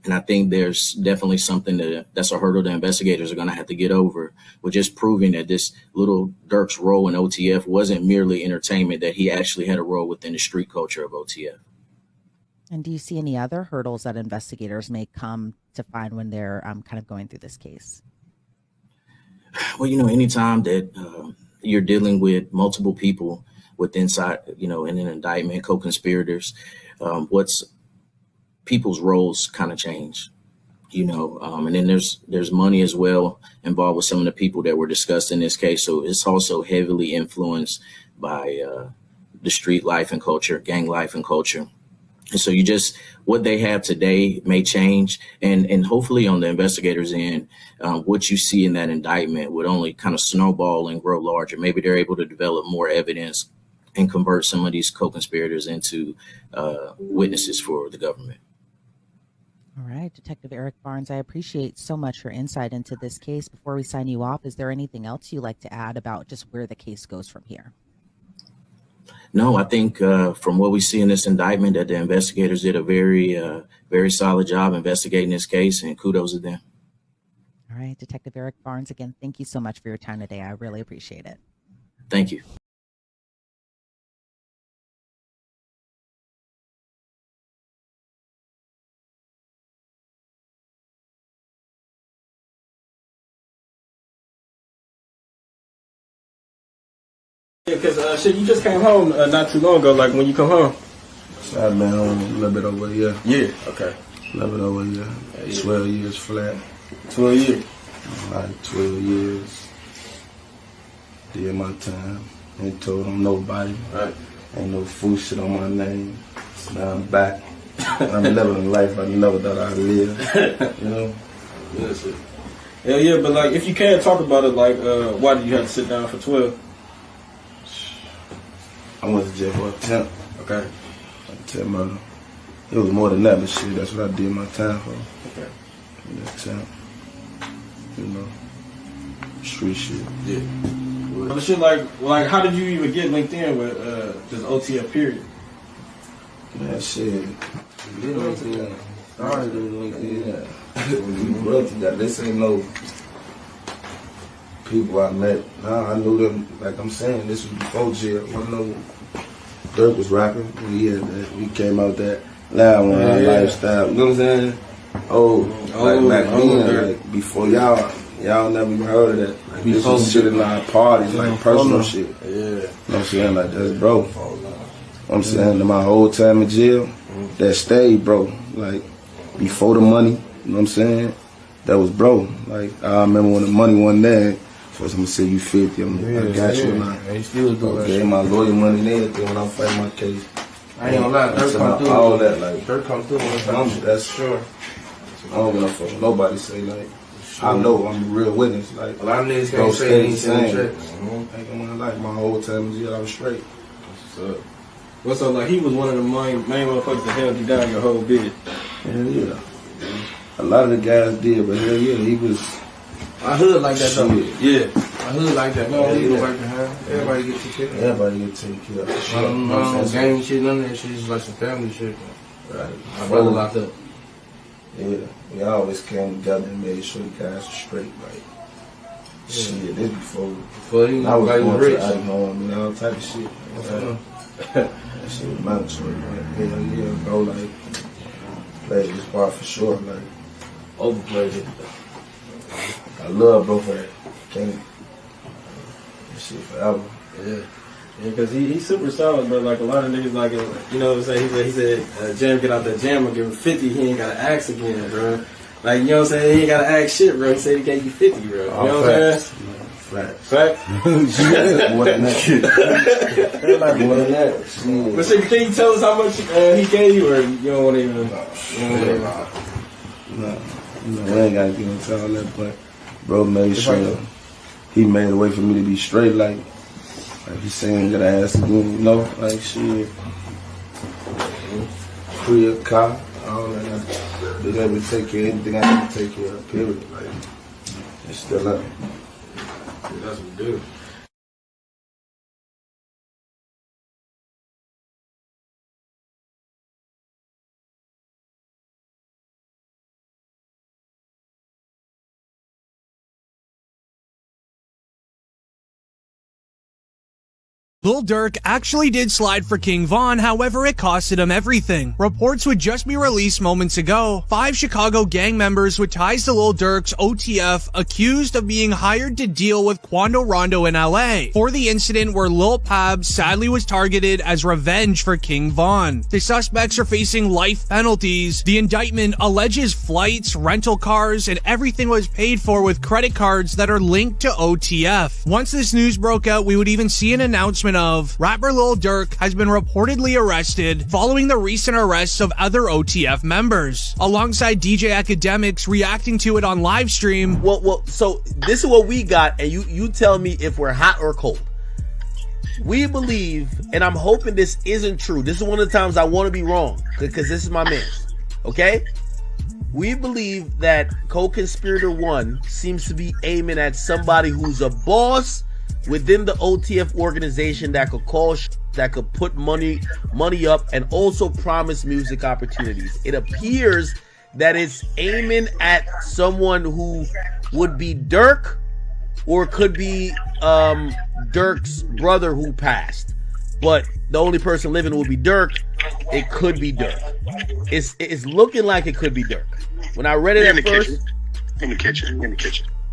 Speaker 7: And I think there's definitely something that's a hurdle the investigators are going to have to get over, with just proving that this little Durk's role in OTF wasn't merely entertainment, that he actually had a role within the street culture of OTF.
Speaker 2: And do you see any other hurdles that investigators may come to find when they're kind of going through this case?
Speaker 7: Well, anytime that you're dealing with multiple people with inside, in an indictment, co-conspirators, what's people's roles kind of change, and then there's money as well involved with some of the people that were discussed in this case. So it's also heavily influenced by the street life and culture, gang life and culture. And so what they have today may change, and hopefully on the investigators' end, what you see in that indictment would only kind of snowball and grow larger. Maybe they're able to develop more evidence and convert some of these co-conspirators into witnesses for the government.
Speaker 2: All right, Detective Eric Barnes, I appreciate so much your insight into this case. Before we sign you off, is there anything else you'd like to add about just where the case goes from here?
Speaker 7: No, I think from what we see in this indictment, that the investigators did a very solid job investigating this case, and kudos to them.
Speaker 2: All right, Detective Eric Barnes, again, thank you so much for your time today. I really appreciate it.
Speaker 7: Thank you.
Speaker 20: Yeah, because you just came home not too long ago. Like, when you come home?
Speaker 19: So I've been home a little bit over a year.
Speaker 20: Yeah, okay.
Speaker 19: A little bit over a year.
Speaker 20: Yeah.
Speaker 19: 12 years flat.
Speaker 20: 12 years?
Speaker 19: Like 12 years. Did my time. Ain't told on nobody.
Speaker 20: Right.
Speaker 19: Ain't no fool shit on my name. Now I'm back. I'm living a life I never thought I'd live.
Speaker 20: Yeah, shit. Yeah, but like, if you can't talk about it, like, why did you have to sit down for 12?
Speaker 19: I went to jail for attempt.
Speaker 20: Okay.
Speaker 19: Attempt murder. It was more than that, but shit, that's what I did my time for.
Speaker 20: Okay.
Speaker 19: Attempt. Street shit.
Speaker 20: Yeah. But shit, like, how did you even get linked in with this OTF period?
Speaker 19: Man, shit. Get linked in. I already linked in. When we grew up together, this ain't no people I met. Nah, I knew them. Like I'm saying, this was before jail. I know Durk was rapping. We came out that loud on our lifestyle. You know what I'm saying? Like back then, like before y'all never even heard of that. Like, this was shit in our parties, like personal shit. Yeah. You know what I'm saying? Like that's bro. I'm saying to my whole time in jail, that stayed, bro. Like before the money, you know what I'm saying? That was bro. Like I remember when the money wasn't there. First I'm gonna say you 50, I got you now.
Speaker 20: He still do
Speaker 19: gave my lawyer money and everything when I fight my case.
Speaker 20: I ain't gonna lie, Durk come through.
Speaker 19: All that, like
Speaker 20: Durk come through.
Speaker 19: that's sure. I don't give a fuck. Nobody say like I know I'm a real witness. Like
Speaker 4: a lot of niggas
Speaker 19: bro
Speaker 4: can't say
Speaker 19: the same.
Speaker 4: checks.
Speaker 19: In my life, my whole time in jail, I was straight.
Speaker 20: What's up? Like he was one of the main motherfuckers that held you down your whole bid.
Speaker 19: Hell yeah. A lot of the guys did, but hell yeah, he was.
Speaker 4: I hood like that though.
Speaker 19: Yeah.
Speaker 4: I hood like that. No, you don't like to have. Everybody get taken care of.
Speaker 19: Everybody get taken care of.
Speaker 4: I don't know gang shit, none of that shit. It's like some family shit.
Speaker 19: Right.
Speaker 4: My brother locked up.
Speaker 19: Yeah. We always came together and made sure the guys were straight. Like, shit, this before
Speaker 4: he
Speaker 19: I was
Speaker 4: like
Speaker 19: going
Speaker 4: rich.
Speaker 19: to the home and all type of shit. That shit was mandatory. Like, hell yeah, bro. Like, played this bar for sure. Like,
Speaker 4: overplayed it.
Speaker 19: I love bro for that. Can't that shit forever.
Speaker 20: Yeah. Yeah, cause he's super solid, bro. Like a lot of niggas, like you know what I'm saying. He said, Jam get out that jam and give him 50. He ain't gotta ask again, bro. Like you know what I'm saying. He ain't gotta ask shit, bro. He said he gave you 50, bro. You know what I'm saying? Fact.
Speaker 19: More than that. Like more than that.
Speaker 20: But shit, can you tell us how much he gave you, or you don't want to even?
Speaker 19: No, we ain't gotta get into all that. But bro made sure he made a way for me to be straight. Like he's saying, gotta ask again, you know, like shit. Crib, car, all that. Being able to take care of anything I have to take care of, period. Like, it's still up.
Speaker 4: That's what we do.
Speaker 8: Lil Durk actually did slide for King Von, however it costed him everything. Reports would just be released moments ago. 5 Chicago gang members with ties to Lil Durk's OTF accused of being hired to deal with Quando Rondo in LA for the incident where Lil Pab sadly was targeted as revenge for King Von. The suspects are facing life penalties. The indictment alleges flights, rental cars, and everything was paid for with credit cards that are linked to OTF. Once this news broke out, we would even see an announcement of rapper Lil Durk has been reportedly arrested following the recent arrests of other OTF members, alongside DJ Academics reacting to it on live stream.
Speaker 17: Well, so this is what we got, and you tell me if we're hot or cold. We believe, and I'm hoping this isn't true. This is one of the times I want to be wrong, because this is my man. Okay? We believe that co-conspirator 1 seems to be aiming at somebody who's a boss within the OTF organization that could call that could put money up and also promise music opportunities. It appears that it's aiming at someone who would be Durk, or could be Durk's brother who passed. But the only person living would be Durk. It could be Durk. It's looking like it could be Durk. When I read it at first,
Speaker 18: in the kitchen.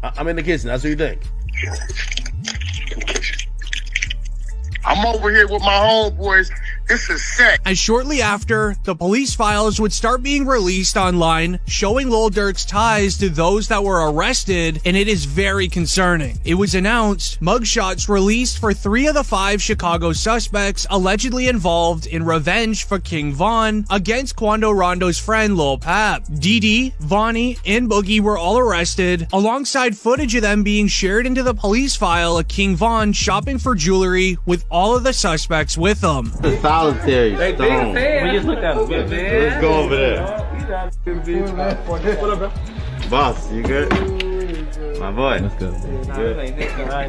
Speaker 17: I'm in the kitchen. That's what you think.
Speaker 18: I'm over here with my homeboys. This is sick.
Speaker 8: As shortly after, the police files would start being released online, showing Lil Durk's ties to those that were arrested, and it is very concerning. It was announced mugshots released for 3 of the 5 Chicago suspects allegedly involved in revenge for King Von against Quando Rondo's friend Lil Pab. Didi, Vonnie, and Boogie were all arrested, alongside footage of them being shared into the police file of King Von shopping for jewelry with all of the suspects with him.
Speaker 6: Solitary stone.
Speaker 20: We just looked at him.
Speaker 6: Let's go over there.
Speaker 20: What up, bro?
Speaker 6: Boss, you good? My boy. Let's go.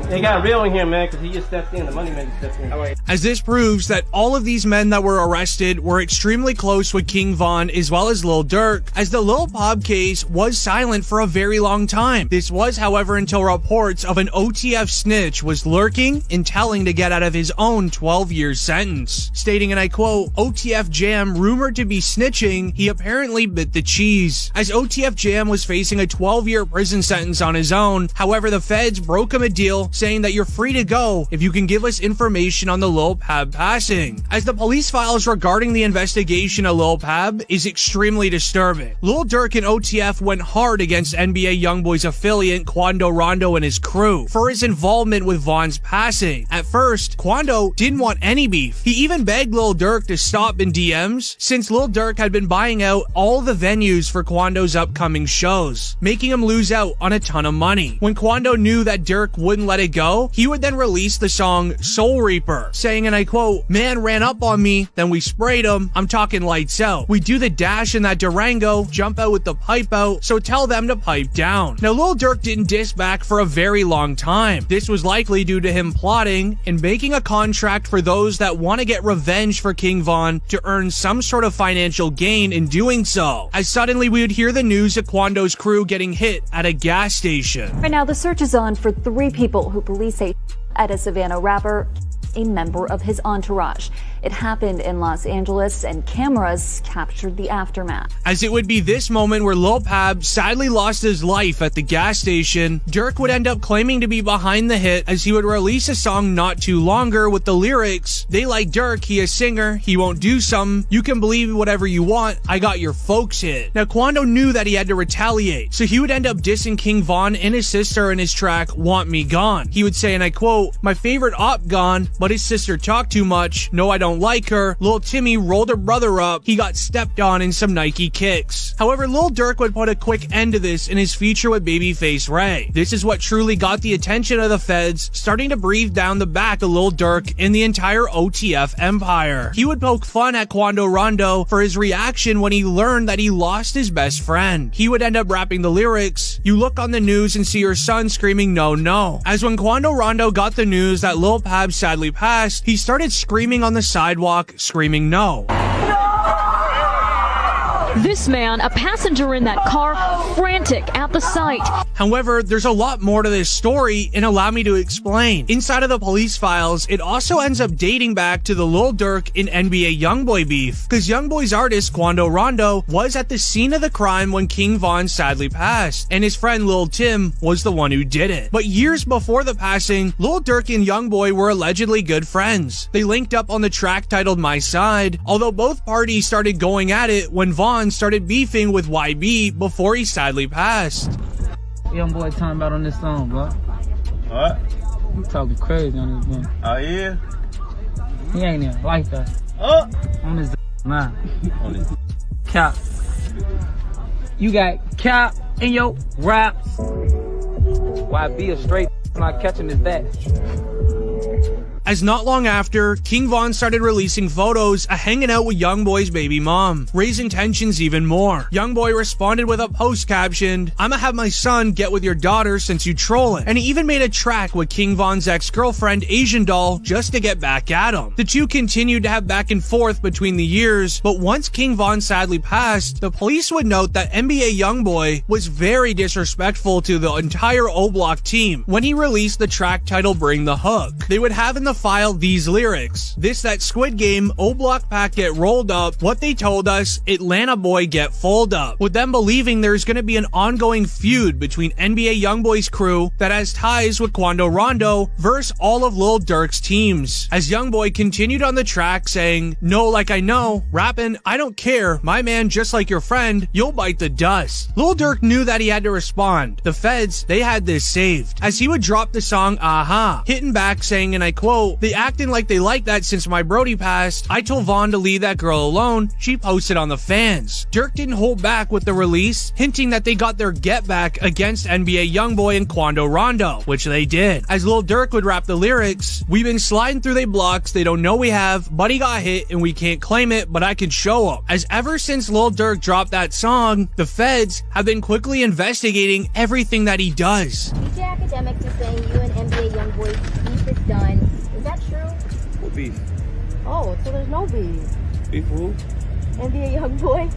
Speaker 20: They got real in here, man, because he just stepped in. The money man just stepped in.
Speaker 8: As this proves that all of these men that were arrested were extremely close with King Von as well as Lil Durk, as the Lil Pab case was silent for a very long time. This was, however, until reports of an OTF snitch was lurking and telling to get out of his own 12-year sentence, stating, and I quote, OTF Jam rumored to be snitching, he apparently bit the cheese, as OTF Jam was facing a 12-year prison sentence on his own. own. However, the feds broke him a deal saying that you're free to go if you can give us information on the Lil Pab passing. As the police files regarding the investigation of Lil Pab is extremely disturbing. Lil Durk and OTF went hard against NBA YoungBoy's affiliate Quando Rondo and his crew for his involvement with Von's passing. At first, Quando didn't want any beef. He even begged Lil Durk to stop in DMs since Lil Durk had been buying out all the venues for Quando's upcoming shows, making him lose out on a ton of money. When Quando knew that Durk wouldn't let it go, he would then release the song Soul Reaper, saying, and I quote, "Man ran up on me, then we sprayed him. I'm talking lights out. We do the dash in that Durango, jump out with the pipe out, so tell them to pipe down." Now, Lil Durk didn't diss back for a very long time. This was likely due to him plotting and making a contract for those that want to get revenge for King Von to earn some sort of financial gain in doing so. As suddenly we would hear the news of Quando's crew getting hit at a gas station.
Speaker 3: Right now, the search is on for 3 people who police say at a Savannah rapper, a member of his entourage. It happened in Los Angeles, and cameras captured the aftermath.
Speaker 8: As it would be this moment where Lil Pab sadly lost his life at the gas station, Durk would end up claiming to be behind the hit as he would release a song not too longer with the lyrics, "They like Durk, he a singer, he won't do something, you can believe whatever you want, I got your folks hit." Now, Quando knew that he had to retaliate, so he would end up dissing King Von and his sister in his track, "Want Me Gone." He would say, and I quote, "My favorite op gone, but his sister talked too much, no I don't like her, Lil Timmy rolled her brother up, he got stepped on in some Nike kicks." However, Lil Durk would put a quick end to this in his feature with Babyface Ray. This is what truly got the attention of the feds, starting to breathe down the back of Lil Durk and the entire OTF empire. He would poke fun at Quando Rondo for his reaction when he learned that he lost his best friend. He would end up rapping the lyrics, "You look on the news and see your son screaming no no." As when Quando Rondo got the news that Lil Pab sadly passed, he started screaming on the sidewalk, screaming no.
Speaker 9: This man, a passenger in that car, frantic at the sight.
Speaker 8: However, there's a lot more to this story, and allow me to explain. Inside of the police files, it also ends up dating back to the Lil Durk and NBA YoungBoy beef, because YoungBoy's artist Quando Rondo was at the scene of the crime when King Von sadly passed, and his friend Lil Tim was the one who did it. But years before the passing, Lil Durk and YoungBoy were allegedly good friends. They linked up on the track titled My Side, although both parties started going at it when Von started beefing with YB before he sadly passed.
Speaker 23: Young boy talking about on this song, bro.
Speaker 20: What?
Speaker 23: You talking crazy on this one.
Speaker 20: Oh, yeah?
Speaker 23: He ain't even like that.
Speaker 20: Oh!
Speaker 23: On this man.
Speaker 20: On this.
Speaker 23: Cap. You got cap in your raps. YB a straight not catching his that.
Speaker 8: As not long after, King Von started releasing photos of hanging out with YoungBoy's baby mom, raising tensions even more. YoungBoy responded with a post captioned, "I'ma have my son get with your daughter since you trolling," and he even made a track with King Von's ex-girlfriend Asian Doll just to get back at him. The two continued to have back and forth between the years, but once King Von sadly passed, the police would note that NBA YoungBoy was very disrespectful to the entire O-Block team when he released the track titled Bring the Hook. They would have in the file these lyrics, "This that Squid Game, O-Block pack get rolled up, what they told us, Atlanta boy get fold up," with them believing there's going to be an ongoing feud between NBA YoungBoy's crew that has ties with Quando Rondo versus all of Lil Durk's teams. As YoungBoy continued on the track saying, "No like I know, rapping, I don't care, my man just like your friend, you'll bite the dust." Lil Durk knew that he had to respond. The feds, they had this saved, as he would drop the song Aha, hitting back saying, and I quote, "They acting like they like that since my Brody passed. I told Von to leave that girl alone. She posted on the fans." Durk didn't hold back with the release, hinting that they got their get back against NBA YoungBoy and Quando Rondo, which they did. As Lil Durk would rap the lyrics, "We've been sliding through they blocks, they don't know we have, buddy got hit and we can't claim it, but I can show up." As ever since Lil Durk dropped that song, the feds have been quickly investigating everything that he does.
Speaker 24: DJ Academics is saying you and NBA YoungBoy beef is done. Is that true?
Speaker 20: What beef?
Speaker 24: Oh, so there's no beef.
Speaker 20: Beef who?
Speaker 24: NBA YoungBoy?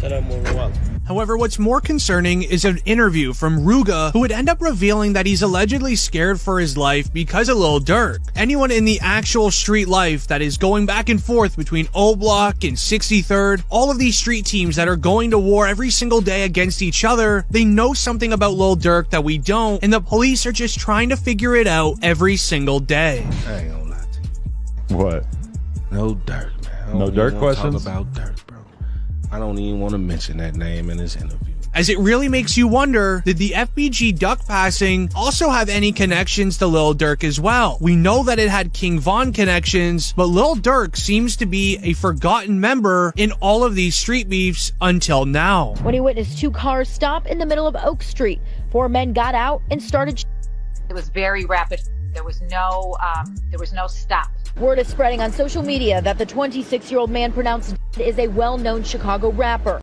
Speaker 20: Shut up, more.
Speaker 8: However, what's more concerning is an interview from Ruga, who would end up revealing that he's allegedly scared for his life because of Lil Durk. Anyone in the actual street life that is going back and forth between O Block and 63rd, all of these street teams that are going to war every single day against each other, they know something about Lil Durk that we don't, and the police are just trying to figure it out every single day.
Speaker 10: I ain't gonna lie to you.
Speaker 11: What?
Speaker 10: No Durk, man.
Speaker 11: No Durk questions?
Speaker 10: Talk about Durk, bro. I don't even want to mention that name in this interview.
Speaker 8: As it really makes you wonder, did the FBG duck passing also have any connections to Lil Durk as well? We know that it had King Von connections, but Lil Durk seems to be a forgotten member in all of these street beefs until now.
Speaker 9: When he witnessed two cars stop in the middle of Oak Street, 4 men got out and started.
Speaker 12: It was very rapid. There was no stop.
Speaker 9: Word is spreading on social media that the 26-year-old man pronounced dead is a well-known Chicago rapper.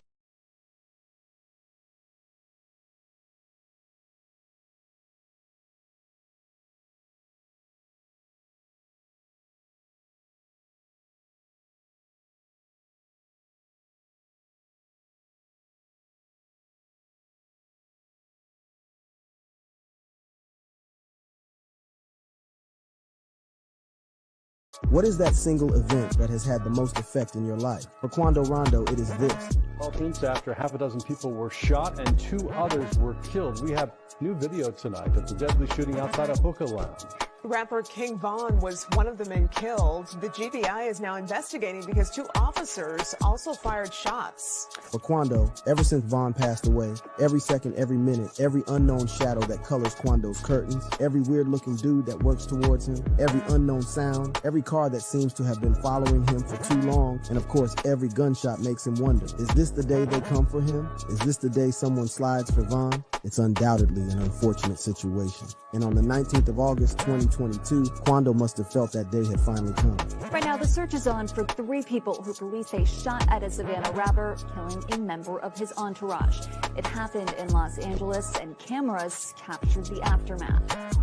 Speaker 14: What is that single event that has had the most effect in your life? For Quando Rondo, it is this.
Speaker 25: 12 minutes after half a dozen people were shot and 2 others were killed. We have new video tonight of the deadly shooting outside a hookah lounge.
Speaker 26: Rapper King Von was one of the men killed. The GBI is now investigating because 2 officers also fired shots.
Speaker 14: For Quando, ever since Von passed away, every second, every minute, every unknown shadow that colors Quando's curtains, every weird-looking dude that works towards him, every unknown sound, every car that seems to have been following him for too long, and of course, every gunshot makes him wonder, is this the day they come for him? Is this the day someone slides for Von? It's undoubtedly an unfortunate situation. And on the 19th of August, 2022, Quando must have felt that day had finally come.
Speaker 3: Right now, the search is on for 3 people who police say shot at a Savannah rapper, killing a member of his entourage. It happened in Los Angeles, and cameras captured the aftermath.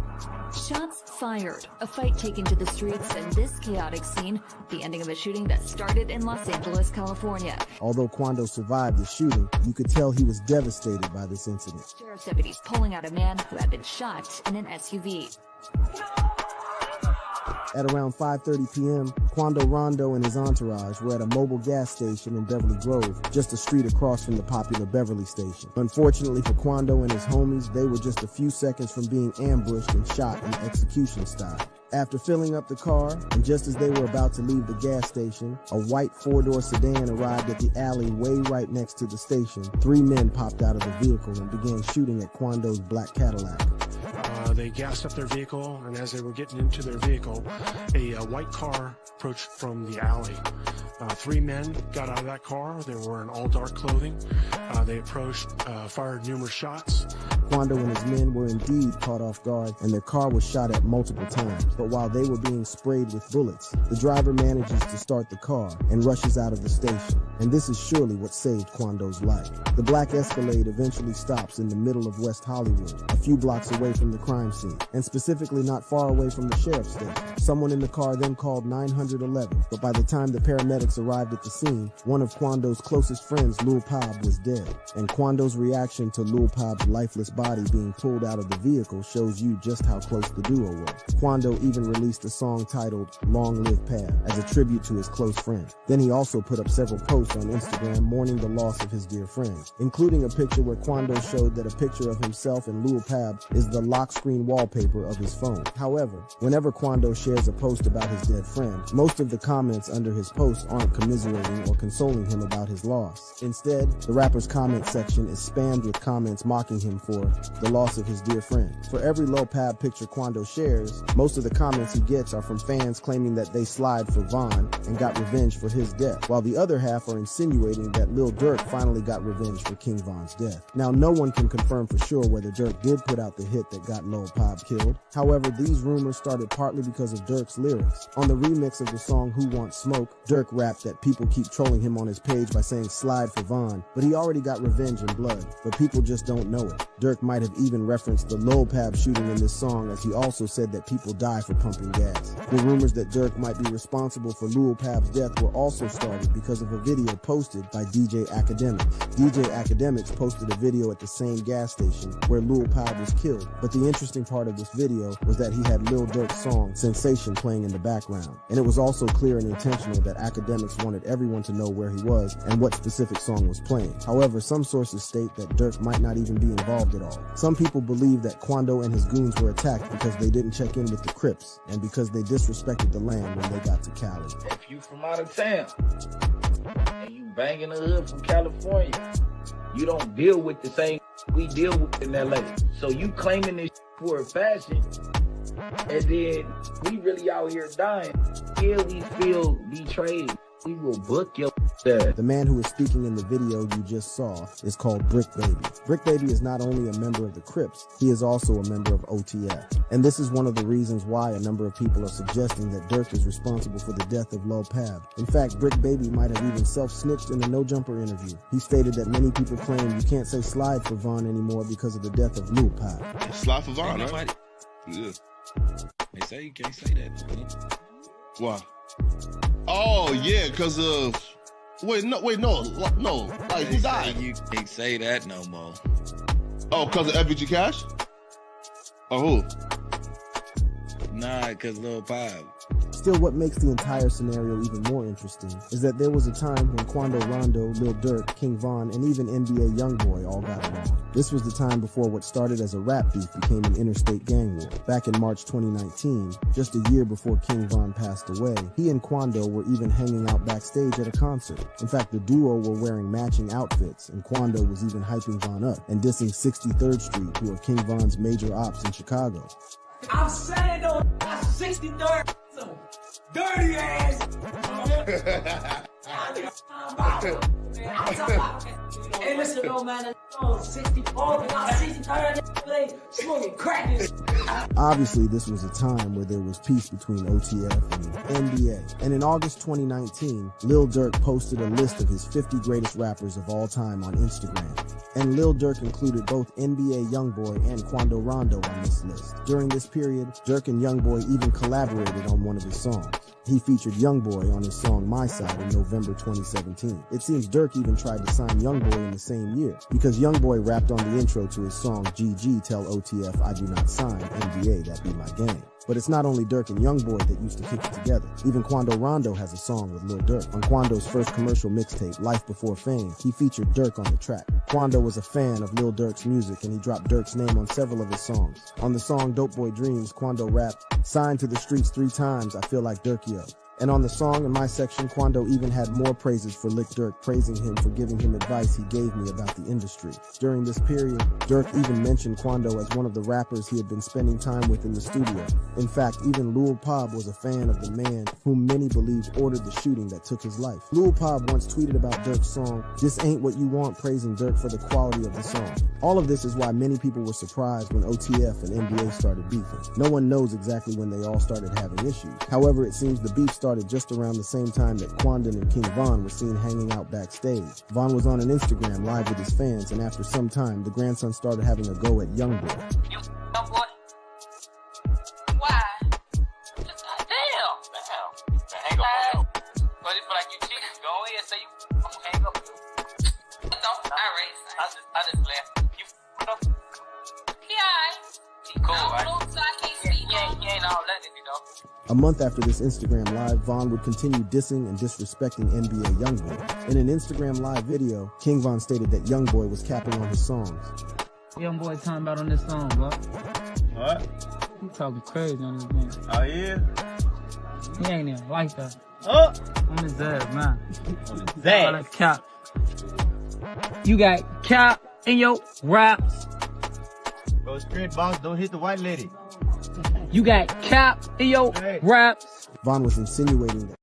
Speaker 3: Shots fired, a fight taken to the streets, and this chaotic scene, the ending of a shooting that started in Los Angeles, California.
Speaker 14: Although Quando survived the shooting, you could tell he was devastated by this incident.
Speaker 3: Sheriff's deputies pulling out a man who had been shot in an SUV.
Speaker 14: At around 5:30 p.m., Quando Rondo and his entourage were at a mobile gas station in Beverly Grove, just a street across from the popular Beverly station. Unfortunately for Quando and his homies, they were just a few seconds from being ambushed and shot in execution style. After filling up the car, and just as they were about to leave the gas station, a white 4-door sedan arrived at the alley way right next to the station. 3 men popped out of the vehicle and began shooting at Quando's black Cadillac.
Speaker 27: They gassed up their vehicle, and as they were getting into their vehicle, a white car approached from the alley. 3 men got out of that car. They were in all dark clothing. They approached, fired numerous shots.
Speaker 14: Quando and his men were indeed caught off guard, and their car was shot at multiple times. But while they were being sprayed with bullets, the driver manages to start the car and rushes out of the station. And this is surely what saved Quando's life. The black Escalade eventually stops in the middle of West Hollywood, a few blocks away from the crime scene, and specifically not far away from the sheriff's station. Someone in the car then called 911, but by the time the paramedics arrived at the scene, one of Quando's closest friends, Lil Pab, was dead. And Quando's reaction to Lil Pab's lifeless body being pulled out of the vehicle shows you just how close the duo were. Quando even released a song titled Long Live Pab as a tribute to his close friend. Then he also put up several posts on Instagram mourning the loss of his dear friend, including a picture where Quando showed that a picture of himself and Lil Pab is the lock screen wallpaper of his phone. However, whenever Quando shares a post about his dead friend, most of the comments under his post aren't commiserating or consoling him about his loss. Instead, the rapper's comment section is spammed with comments mocking him for the loss of his dear friend. For every Lil Pab picture Quando shares, most of the comments he gets are from fans claiming that they slide for Von and got revenge for his death, while the other half are insinuating that Lil Durk finally got revenge for King Von's death. Now, no one can confirm for sure whether Durk did put out the hit that got Lil Pab killed. However, these rumors started partly because of Durk's lyrics. On the remix of the song Who Wants Smoke, Durk rapped that people keep trolling him on his page by saying slide for Von, but he already got got revenge in blood, but people just don't know it. Durk might have even referenced the Lil Pab shooting in this song, as he also said that people die for pumping gas. The rumors that Durk might be responsible for Lil Pab's death were also started because of a video posted by DJ Academics. DJ Academics posted a video at the same gas station where Lil Pab was killed, but the interesting part of this video was that he had Lil Durk's song Sensation playing in the background, and it was also clear and intentional that Academics wanted everyone to know where he was and what specific song was playing. However, some sources state that Durk might not even be involved at all. Some people believe that Quando and his goons were attacked because they didn't check in with the Crips and because they disrespected the land when they got to Cali.
Speaker 5: If you from out of town and you banging the hood from California, you don't deal with the same we deal with in LA. So you claiming this for a fashion, and then we really out here dying. Yeah, we feel betrayed. We will book your ass.
Speaker 14: The man who is speaking in the video you just saw is called Brick Baby. Brick Baby is not only a member of the Crips, he is also a member of OTF. And this is one of the reasons why a number of people are suggesting that Durk is responsible for the death of Lil Pab. In fact, Brick Baby might have even self-snitched in a No Jumper interview. He stated that many people claim you can't say slide for Von anymore because of the death of Lil Pab.
Speaker 10: Slide for Von, right? Yeah. They say you can't say that, man. Why? Oh, yeah, because of... Wait, no. Like, who died? You can't say that no more. Oh, because of FBG Cash? Or who? Nah, because Lil Pab.
Speaker 14: Still, what makes the entire scenario even more interesting is that there was a time when Quando Rondo, Lil Durk, King Von, and even NBA Youngboy all got along. This was the time before what started as a rap beef became an interstate gang war. Back in March 2019, just a year before King Von passed away, he and Quando were even hanging out backstage at a concert. In fact, the duo were wearing matching outfits, and Quando was even hyping Von up and dissing 63rd Street, who are King Von's major ops in Chicago.
Speaker 11: I'm saying though, that's 63rd. Dirty ass. Hey, listen, though, man. 64, we got 63rd, smoking crackers.
Speaker 14: Obviously, this was a time where there was peace between OTF and NBA. And in August 2019, Lil Durk posted a list of his 50 greatest rappers of all time on Instagram. And Lil Durk included both NBA Youngboy and Quando Rondo on this list. During this period, Durk and Youngboy even collaborated on one of his songs. He featured Youngboy on his song My Side in November 2017. It seems Durk even tried to sign Youngboy in the same year, because Youngboy rapped on the intro to his song GG Tell OTF I Do Not Sign, NBA That Be My Gang. But it's not only Durk and Youngboy that used to kick it together. Even Quando Rondo has a song with Lil Durk. On Quando's first commercial mixtape, Life Before Fame, he featured Durk on the track. Quando was a fan of Lil Durk's music, and he dropped Durk's name on several of his songs. On the song Dope Boy Dreams, Quando rapped, "Signed to the streets 3 times, I feel like Durkio." And on the song in my section, Quando even had more praises for Lick Durk, praising him for giving him advice he gave me about the industry. During this period, Durk even mentioned Quando as one of the rappers he had been spending time with in the studio. In fact, even Lil Pab was a fan of the man whom many believed ordered the shooting that took his life. Lil Pab once tweeted about Durk's song, "This Ain't What You Want," praising Durk for the quality of the song. All of this is why many people were surprised when OTF and NBA started beefing. No one knows exactly when they all started having issues. However, it seems the beef started just around the same time that Quandon and King Von were seen hanging out backstage. Von was on an Instagram live with his fans, and after some time, the grandson started having a go at Youngboy.
Speaker 11: You boy. Why? Damn. Hang up. But it's like you cheated. Go ahead, say you hang up. No, I just laughed. You up. Yeah. Cool, right? So I can't see. You ain't all that, you know.
Speaker 14: A month after this Instagram Live, Von would continue dissing and disrespecting NBA Youngboy. In an Instagram Live video, King Von stated that Youngboy was capping on his songs.
Speaker 23: Youngboy talking about on this song, bro.
Speaker 5: What?
Speaker 23: He talking crazy on this man.
Speaker 5: Oh, yeah?
Speaker 23: He ain't even like that.
Speaker 5: Oh!
Speaker 23: On his ass, man.
Speaker 5: On his
Speaker 23: All that cap. You got cap in your raps.
Speaker 5: Bro, street boss, don't hit the white lady.
Speaker 23: You got cap in your raps.
Speaker 14: Von was insinuating that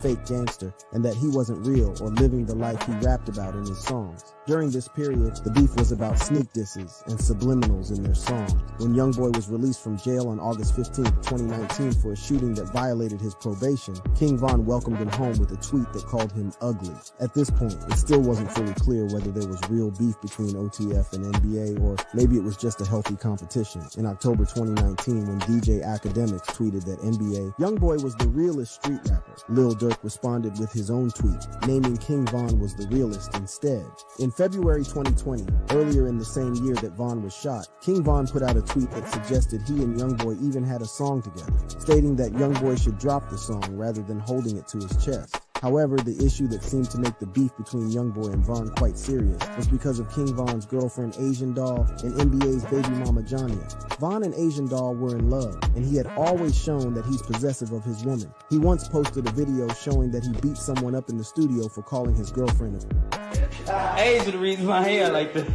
Speaker 14: fake gangster and that he wasn't real or living the life he rapped about in his songs. During this period, the beef was about sneak disses and subliminals in their songs. When Youngboy was released from jail on August 15, 2019 for a shooting that violated his probation, King Von welcomed him home with a tweet that called him ugly. At this point, it still wasn't fully clear whether there was real beef between OTF and NBA or maybe it was just a healthy competition. In October 2019, when DJ Academics tweeted that NBA Youngboy was the realest street rapper, Lil Durk responded with his own tweet, naming King Von was the realest instead. In February 2020, earlier in the same year that Von was shot, King Von put out a tweet that suggested he and Youngboy even had a song together, stating that Youngboy should drop the song rather than holding it to his chest. However, the issue that seemed to make the beef between Youngboy and Von quite serious was because of King Von's girlfriend Asian Doll and NBA's baby mama Jonia. Von and Asian Doll were in love, and he had always shown that he's possessive of his woman. He once posted a video showing that he beat someone up in the studio for calling his girlfriend a
Speaker 23: Age is the reason my hair like this.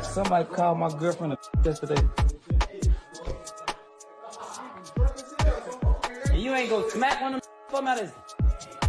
Speaker 23: Somebody called my girlfriend a yesterday. You ain't go smack one of them out of.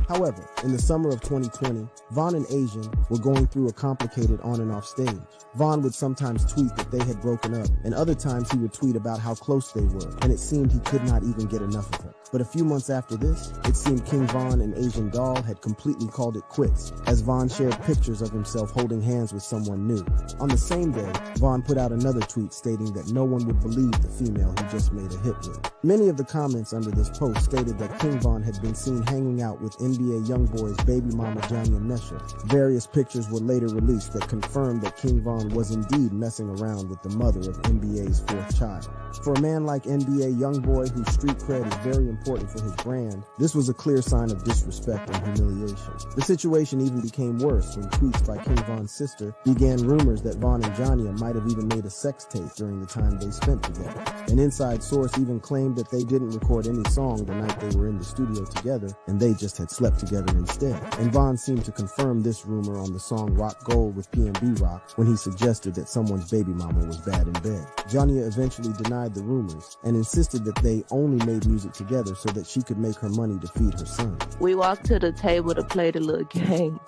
Speaker 14: However, in the summer of 2020, Von and Asian were going through a complicated on and off stage. Von would sometimes tweet that they had broken up, and other times he would tweet about how close they were, and it seemed he could not even get enough of her. But a few months after this, it seemed King Von and Asian Doll had completely called it quits, as Von shared pictures of himself holding hands with someone new. On the same day, Von put out another tweet stating that no one would believe the female he just made a hit with. Many of the comments under this post stated that King Von had been seen hanging out with NBA Youngboy's baby mama Jonia Mesha. Various pictures were later released that confirmed that King Von was indeed messing around with the mother of NBA's fourth child. For a man like NBA Youngboy, whose street cred is very important for his brand, this was a clear sign of disrespect and humiliation. The situation even became worse when tweets by King Von's sister began rumors that Von and Jonia might have even made a sex tape during the time they spent together. An inside source even claimed that they didn't record any song the night they were in the studio together, and they just had slept together instead. And Von seemed to confirm this rumor on the song Rock Gold with PNB Rock when he suggested that someone's baby mama was bad in bed. Jonia eventually denied the rumors and insisted that they only made music together so that she could make her money to feed her son.
Speaker 1: We walked to the table to play the little game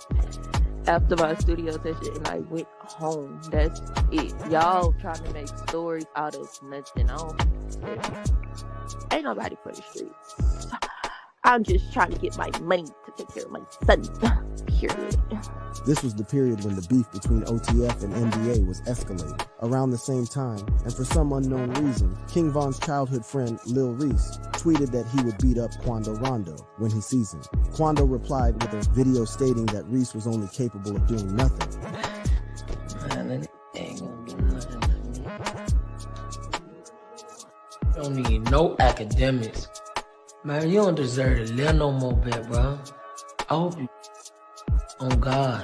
Speaker 1: after my studio session, and I went home. That's it. Y'all trying to make stories out of nothing. Ain't nobody for the streets. I'm just trying to get my money to take care of my son. Period.
Speaker 14: This was the period when the beef between OTF and NBA was escalating. Around the same time, and for some unknown reason, King Von's childhood friend Lil Reese tweeted that he would beat up Quando Rondo when he sees him. Quando replied with a video stating that Reese was only capable of doing nothing.
Speaker 23: Man, ain't gonna do nothing to me. Don't need no academics. Man, you don't deserve to live no more, bit, bro. I hope you. Oh, God.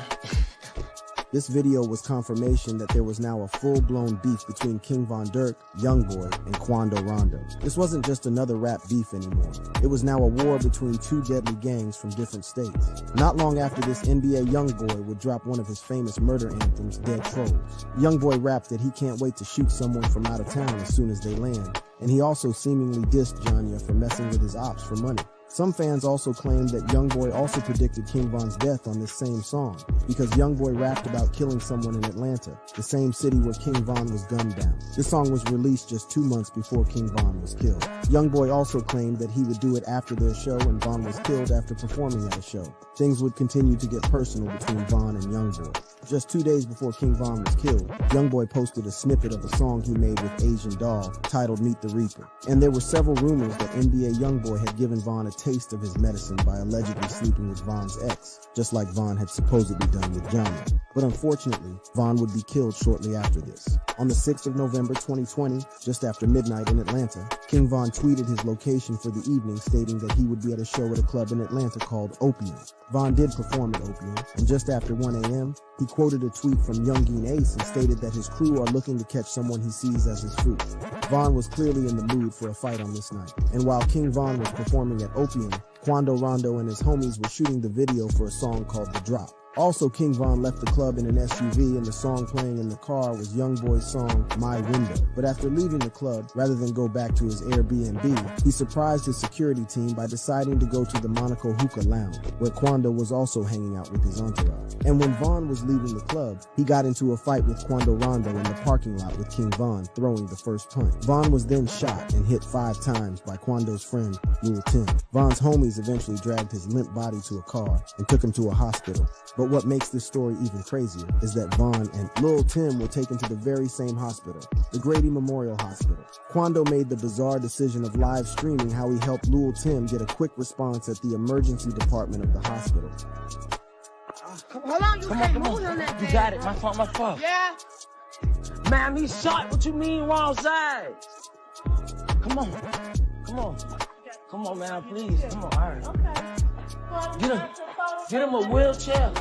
Speaker 14: This video was confirmation that there was now a full-blown beef between King Von Durk, Youngboy, and Quando Rondo. This wasn't just another rap beef anymore. It was now a war between two deadly gangs from different states. Not long after this, NBA Youngboy would drop one of his famous murder anthems, Dead Trolls. Youngboy rapped that he can't wait to shoot someone from out of town as soon as they land, and he also seemingly dissed Jonia for messing with his ops for money. Some fans also claimed that Youngboy also predicted King Von's death on this same song, because Youngboy rapped about killing someone in Atlanta, the same city where King Von was gunned down. This song was released just 2 months before King Von was killed. Youngboy also claimed that he would do it after their show and Von was killed after performing at a show. Things would continue to get personal between Von and Youngboy. Just 2 days before King Von was killed, Youngboy posted a snippet of a song he made with Asian Doll titled Meet the Reaper. And there were several rumors that NBA Youngboy had given Von a taste of his medicine by allegedly sleeping with Von's ex, just like Von had supposedly done with Johnny. But unfortunately, Von would be killed shortly after this. On the 6th of November 2020, just after midnight in Atlanta, King Von tweeted his location for the evening, stating that he would be at a show at a club in Atlanta called Opium. Von did perform at Opium, and just after 1 a.m., he quoted a tweet from Youngeen Ace and stated that his crew are looking to catch someone he sees as his fruit. Von was clearly in the mood for a fight on this night, and while King Von was performing at Opium, Quando Rondo and his homies were shooting the video for a song called The Drop. Also, King Von left the club in an SUV, and the song playing in the car was Youngboy's song, My Window. But after leaving the club, rather than go back to his Airbnb, he surprised his security team by deciding to go to the Monaco Hookah Lounge, where Quando was also hanging out with his entourage. And when Von was leaving the club, he got into a fight with Quando Rondo in the parking lot with King Von, throwing the first punch. Von was then shot and hit 5 times by Quando's friend, Lil Tim. Von's homies eventually dragged his limp body to a car and took him to a hospital. But what makes this story even crazier is that Von and Lil Tim were taken to the very same hospital, the Grady Memorial Hospital. Quando made the bizarre decision of live streaming how he helped Lil Tim get a quick response at the emergency department of the hospital.
Speaker 2: Hold on, you can't move him that
Speaker 23: You got it, my fault.
Speaker 2: Yeah?
Speaker 23: Man, he's shot. What you mean wrong side? Come on, man, please. Come on, all right. Okay. Get him a wheelchair.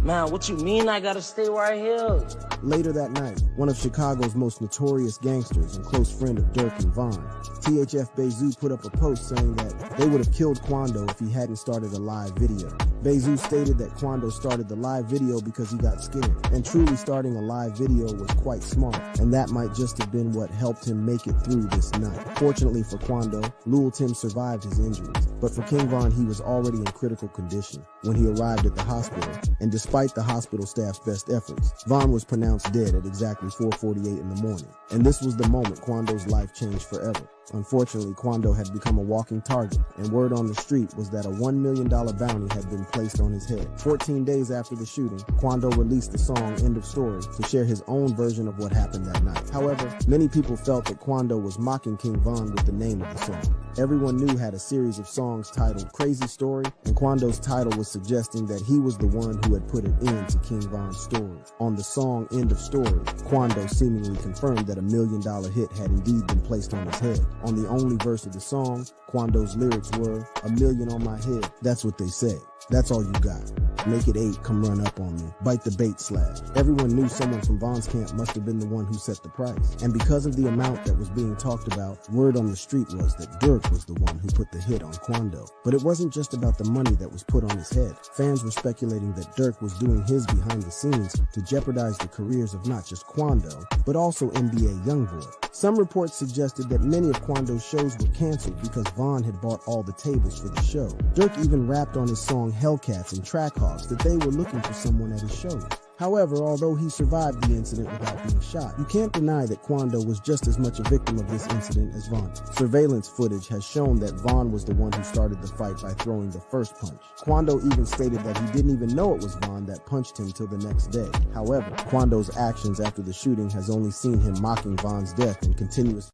Speaker 23: Man, what you mean I gotta stay right here?
Speaker 14: Later that night, one of Chicago's most notorious gangsters and close friend of Durk and Von, THF Bezu put up a post saying that they would have killed Quando if he hadn't started a live video. Bezu stated that Quando started the live video because he got scared, and truly starting a live video was quite smart, and that might just have been what helped him make it through this night. Fortunately for Quando, Lil Tim survived his injuries, but for King Von, he was already in critical condition when he arrived at the hospital, and despite the hospital staff's best efforts, Von was pronounced dead at exactly 4:48 in the morning. And this was the moment Quando's life changed forever. Unfortunately, Quando had become a walking target, and word on the street was that a $1 million bounty had been placed on his head. 14 days after the shooting, Quando released the song End of Story to share his own version of what happened that night. However, many people felt that Quando was mocking King Von with the name of the song. Everyone knew had a series of songs titled Crazy Story, and Quando's title was suggesting that he was the one who had put an end to King Von's story. On the song End of Story, Quando seemingly confirmed that $1 million hit had indeed been placed on his head. On the only verse of the song, Quando's lyrics were, "$1 million on my head, that's what they say. That's all you got. Make it 8, come run up on me. Bite the bait slash." Everyone knew someone from Von's camp must have been the one who set the price. And because of the amount that was being talked about, word on the street was that Durk was the one who put the hit on Quando. But it wasn't just about the money that was put on his head. Fans were speculating that Durk was doing his behind the scenes to jeopardize the careers of not just Quando, but also NBA Youngboy. Some reports suggested that many of Quando's shows were canceled because Von had bought all the tables for the show. Durk even rapped on his song Hellcats and Trackhawks that they were looking for someone at his shows. However, although he survived the incident without being shot, you can't deny that Quando was just as much a victim of this incident as Von. Surveillance footage has shown that Von was the one who started the fight by throwing the first punch. Quando even stated that he didn't even know it was Von that punched him till the next day. However, Quando's actions after the shooting has only seen him mocking Von's death and continuously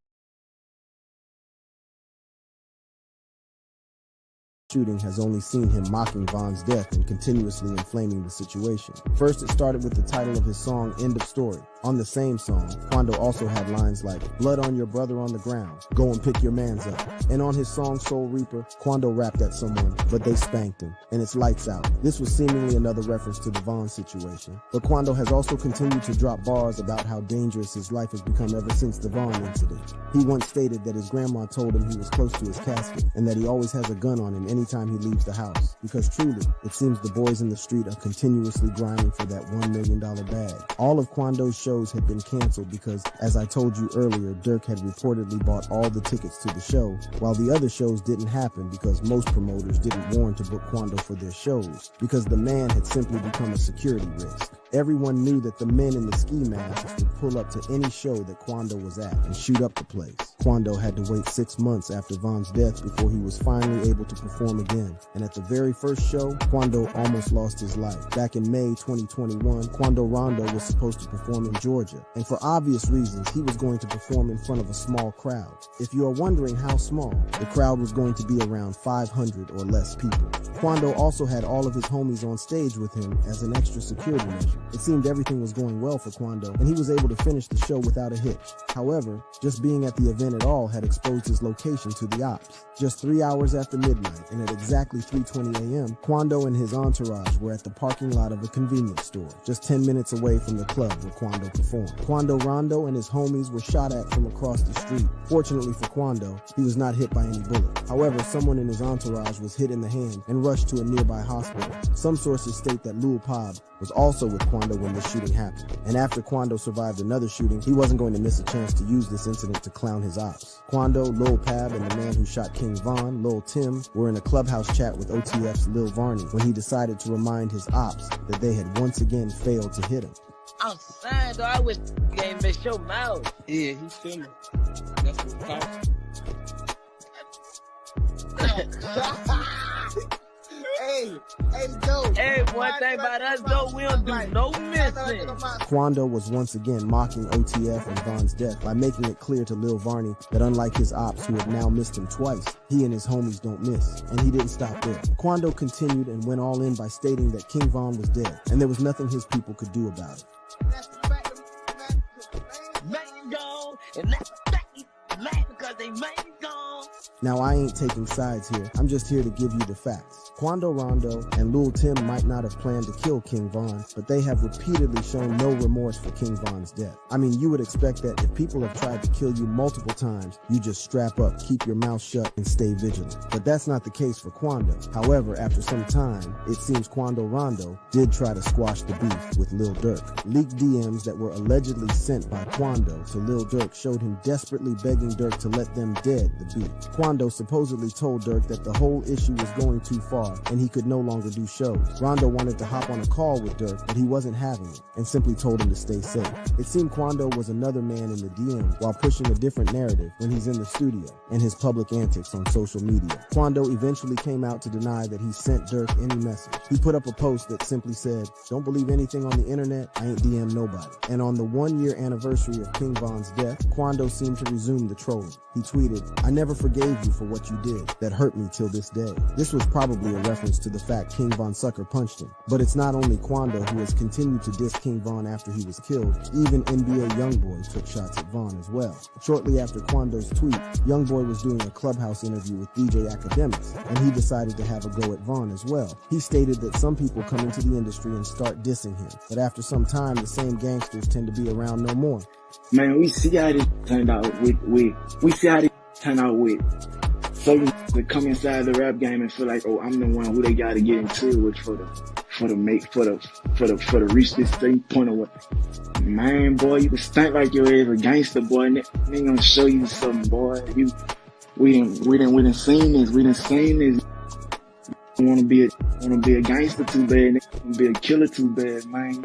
Speaker 14: inflaming the situation. First, it started with the title of his song, End of Story. On the same song, Quando also had lines like, "Blood on your brother on the ground, go and pick your mans up." And on his song, Soul Reaper, Quando rapped at someone, but they spanked him, and it's lights out. This was seemingly another reference to the Von situation. But Quando has also continued to drop bars about how dangerous his life has become ever since the Von incident. He once stated that his grandma told him he was close to his casket, and that he always has a gun on him anytime he leaves the house. Because truly, it seems the boys in the street are continuously grinding for that $1 million bag. All of Quando's shows had been canceled because, as I told you earlier, Durk had reportedly bought all the tickets to the show, while the other shows didn't happen because most promoters didn't warn to book Quando for their shows, because the man had simply become a security risk. Everyone knew that the men in the ski masks would pull up to any show that Quando was at and shoot up the place. Quando had to wait 6 months after Von's death before he was finally able to perform again. And at the very first show, Quando almost lost his life. Back in May 2021, Quando Rondo was supposed to perform in Georgia. And for obvious reasons, he was going to perform in front of a small crowd. If you are wondering how small, the crowd was going to be around 500 or less people. Quando also had all of his homies on stage with him as an extra security measure. It seemed everything was going well for Quando, and he was able to finish the show without a hitch. However, just being at the event at all had exposed his location to the ops. Just 3 hours after midnight, and at exactly 3:20 a.m., Quando and his entourage were at the parking lot of a convenience store, just 10 minutes away from the club where Quando performed. Quando Rondo and his homies were shot at from across the street. Fortunately for Quando, he was not hit by any bullet. However, someone in his entourage was hit in the hand and rushed to a nearby hospital. Some sources state that Lil Pab was also with Quando when the shooting happened. And after Quando survived another shooting, he wasn't going to miss a chance to use this incident to clown his ops. Quando, Lil Pab, and the man who shot King Von, Lil Tim, were in a clubhouse chat with OTF's Lil Varney when he decided to remind his ops that they had once again failed to hit him.
Speaker 2: I'm saying, though, I wish game mess your mouth.
Speaker 4: Yeah, he's feeling. That's what counts.
Speaker 2: Hey, Joe. Hey, one thing about us, though, we don't do no missing.
Speaker 14: Quando was once again mocking OTF and Von's death by making it clear to Lil Varney that unlike his ops who had now missed him twice, he and his homies don't miss. And he didn't stop there. Quando continued and went all in by stating that King Von was dead, and there was nothing his people could do about it.
Speaker 2: That's the fact that man gone, and that's the fact he's mad because they man gone.
Speaker 14: Now, I ain't taking sides here. I'm just here to give you the facts. Quando Rondo and Lil Tim might not have planned to kill King Von, but they have repeatedly shown no remorse for King Von's death. I mean, you would expect that if people have tried to kill you multiple times, you just strap up, keep your mouth shut, and stay vigilant. But that's not the case for Quando. However, after some time, it seems Quando Rondo did try to squash the beef with Lil Durk. Leaked DMs that were allegedly sent by Quando to Lil Durk showed him desperately begging Durk to let them dead the beef. Quando supposedly told Durk that the whole issue was going too far and he could no longer do shows. Rondo wanted to hop on a call with Durk, but he wasn't having it and simply told him to stay safe. It seemed Quando was another man in the DM while pushing a different narrative when he's in the studio and his public antics on social media. Quando eventually came out to deny that he sent Durk any message. He put up a post that simply said, "Don't believe anything on the internet, I ain't DM nobody." And on the 1-year anniversary of King Von's death, Quando seemed to resume the trolling. He tweeted, "I never forgave you for what you did. That hurt me till this day." This was probably a reference to the fact King Von sucker punched him. But it's not only Quando who has continued to diss King Von after he was killed. Even NBA Youngboy took shots at Von as well. Shortly after Quando's tweet, Youngboy was doing a clubhouse interview with DJ Academics, and he decided to have a go at Von as well. He stated that some people come into the industry and start dissing him, but after some time, the same gangsters tend to be around no more.
Speaker 7: Man, we see how this turned out we see how this turned out with certain that come inside the rap game and feel like, oh, I'm the one who they gotta get into it with for the reach this certain point of what. Man, boy, you can stink like your ass a gangster, boy, and they ain't gonna show you something, boy. We done seen this. We done seen this. Wanna be a gangster too bad, wanna be a killer too bad, man.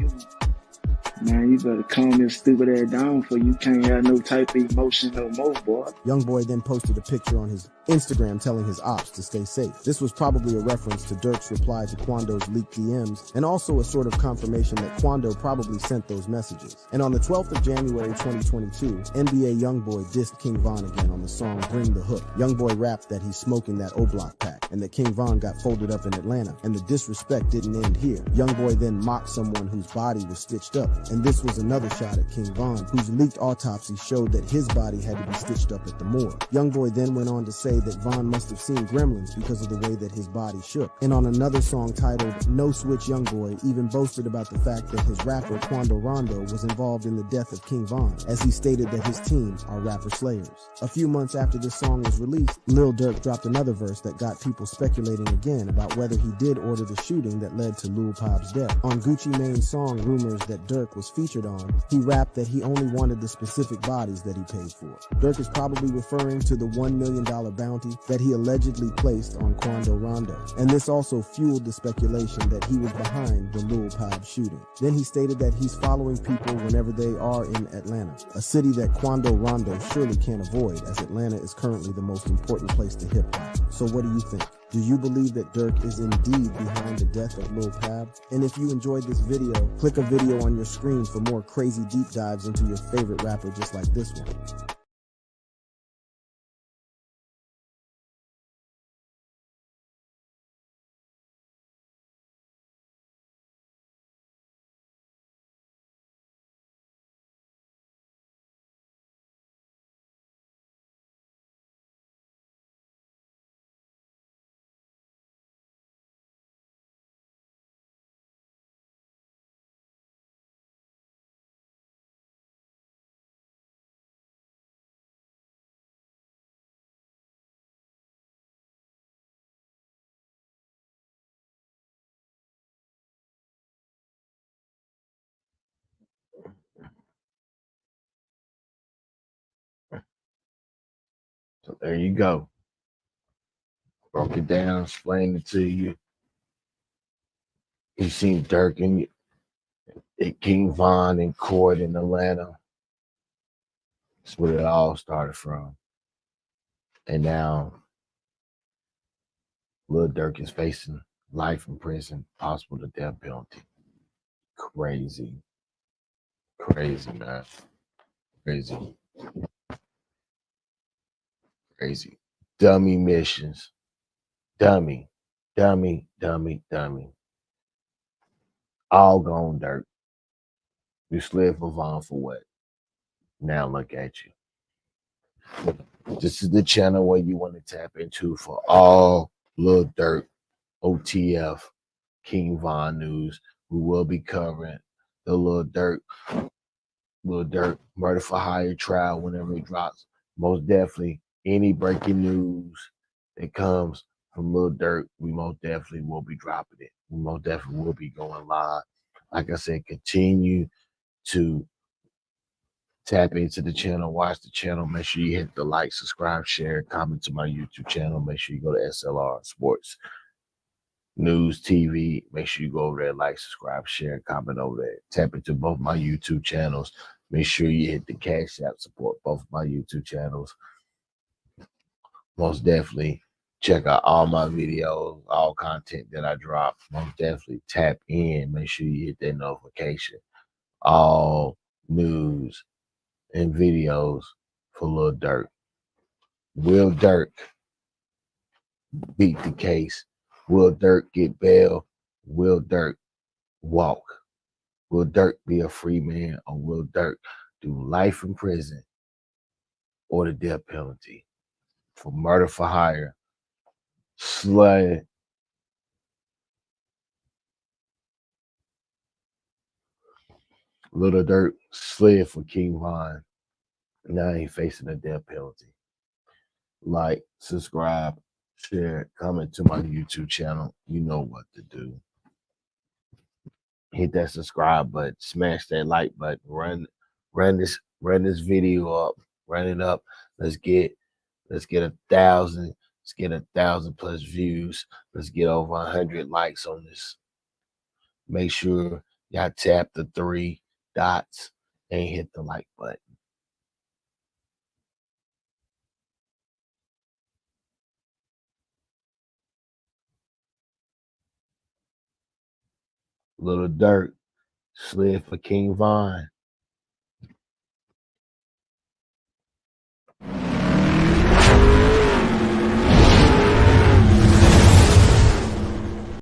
Speaker 7: You better calm your stupid ass down for you can't have no type of emotion no more, boy.
Speaker 14: Youngboy then posted a picture on his Instagram telling his ops to stay safe. This was probably a reference to Durk's reply to Quando's leaked DMs, and also a sort of confirmation that Quando probably sent those messages. And on the 12th of January 2022, NBA Youngboy dissed King Von again on the song Bring the Hook. Youngboy rapped that he's smoking that O-Block pack, and that King Von got folded up in Atlanta, and the disrespect didn't end here. Youngboy then mocked someone whose body was stitched up, and this was another shot at King Von, whose leaked autopsy showed that his body had to be stitched up at the morgue. Youngboy then went on to say that Von must have seen gremlins because of the way that his body shook. And on another song titled No Switch, Youngboy even boasted about the fact that his rapper Quando Rondo was involved in the death of King Von, as he stated that his team are rapper slayers. A few months after this song was released, Lil Durk dropped another verse that got people speculating again about whether he did order the shooting that led to Lil Pab's death. On Gucci Mane's song Rumors that Durk was featured on, he rapped that he only wanted the specific bodies that he paid for. Durk is probably referring to the $1 million bounty that he allegedly placed on Quando Rondo. And this also fueled the speculation that he was behind the Lil Pab shooting. Then he stated that he's following people whenever they are in Atlanta, a city that Quando Rondo surely can't avoid, as Atlanta is currently the most important place to hip-hop. So what do you think? Do you believe that Durk is indeed behind the death of Lil Pab? And if you enjoyed this video, click a video on your screen for more crazy deep dives into your favorite rapper just like this one.
Speaker 13: So there you go. Broke it down, explained it to you. You seen Durk and King Von in court in Atlanta. That's where it all started from. And now Lil Durk is facing life in prison, possible to death penalty. Crazy. Crazy, man. Crazy. Crazy. Dummy missions. Dummy. Dummy. All gone, Durk. You slid for Von for what? Now look at you. This is the channel where you want to tap into for all Lil Durk, OTF, King Von news. We will be covering the Lil Durk murder for hire trial whenever it drops. Most definitely, any breaking news that comes from Lil Durk, we most definitely will be dropping it. We most definitely will be going live. Like I said, continue to tap into the channel, watch the channel. Make sure you hit the like, subscribe, share, comment to my YouTube channel. Make sure you go to S.L.R Sports News TV. Make sure you go over there, like, subscribe, share, comment over there. Tap into both my YouTube channels. Make sure you hit the Cash App, support both of my YouTube channels. Most definitely check out all my videos, all content that I drop. Most definitely tap in. Make sure you hit that notification. All news and videos for Lil Durk. Will Durk beat the case? Will Durk get bail? Will Durk walk? Will Durk be a free man, or will Durk do life in prison or the death penalty for murder for hire, slay? Little Durk slid for King Von. Now he facing a death penalty. Like, subscribe, share, comment to my YouTube channel. You know what to do. Hit that subscribe button, smash that like button, run this video up, run it up. Let's get 1,000. Let's get 1,000 plus views. Let's get over 100 likes on this. Make sure y'all tap the 3 dots and hit the like button. Little Durk slid for King Von.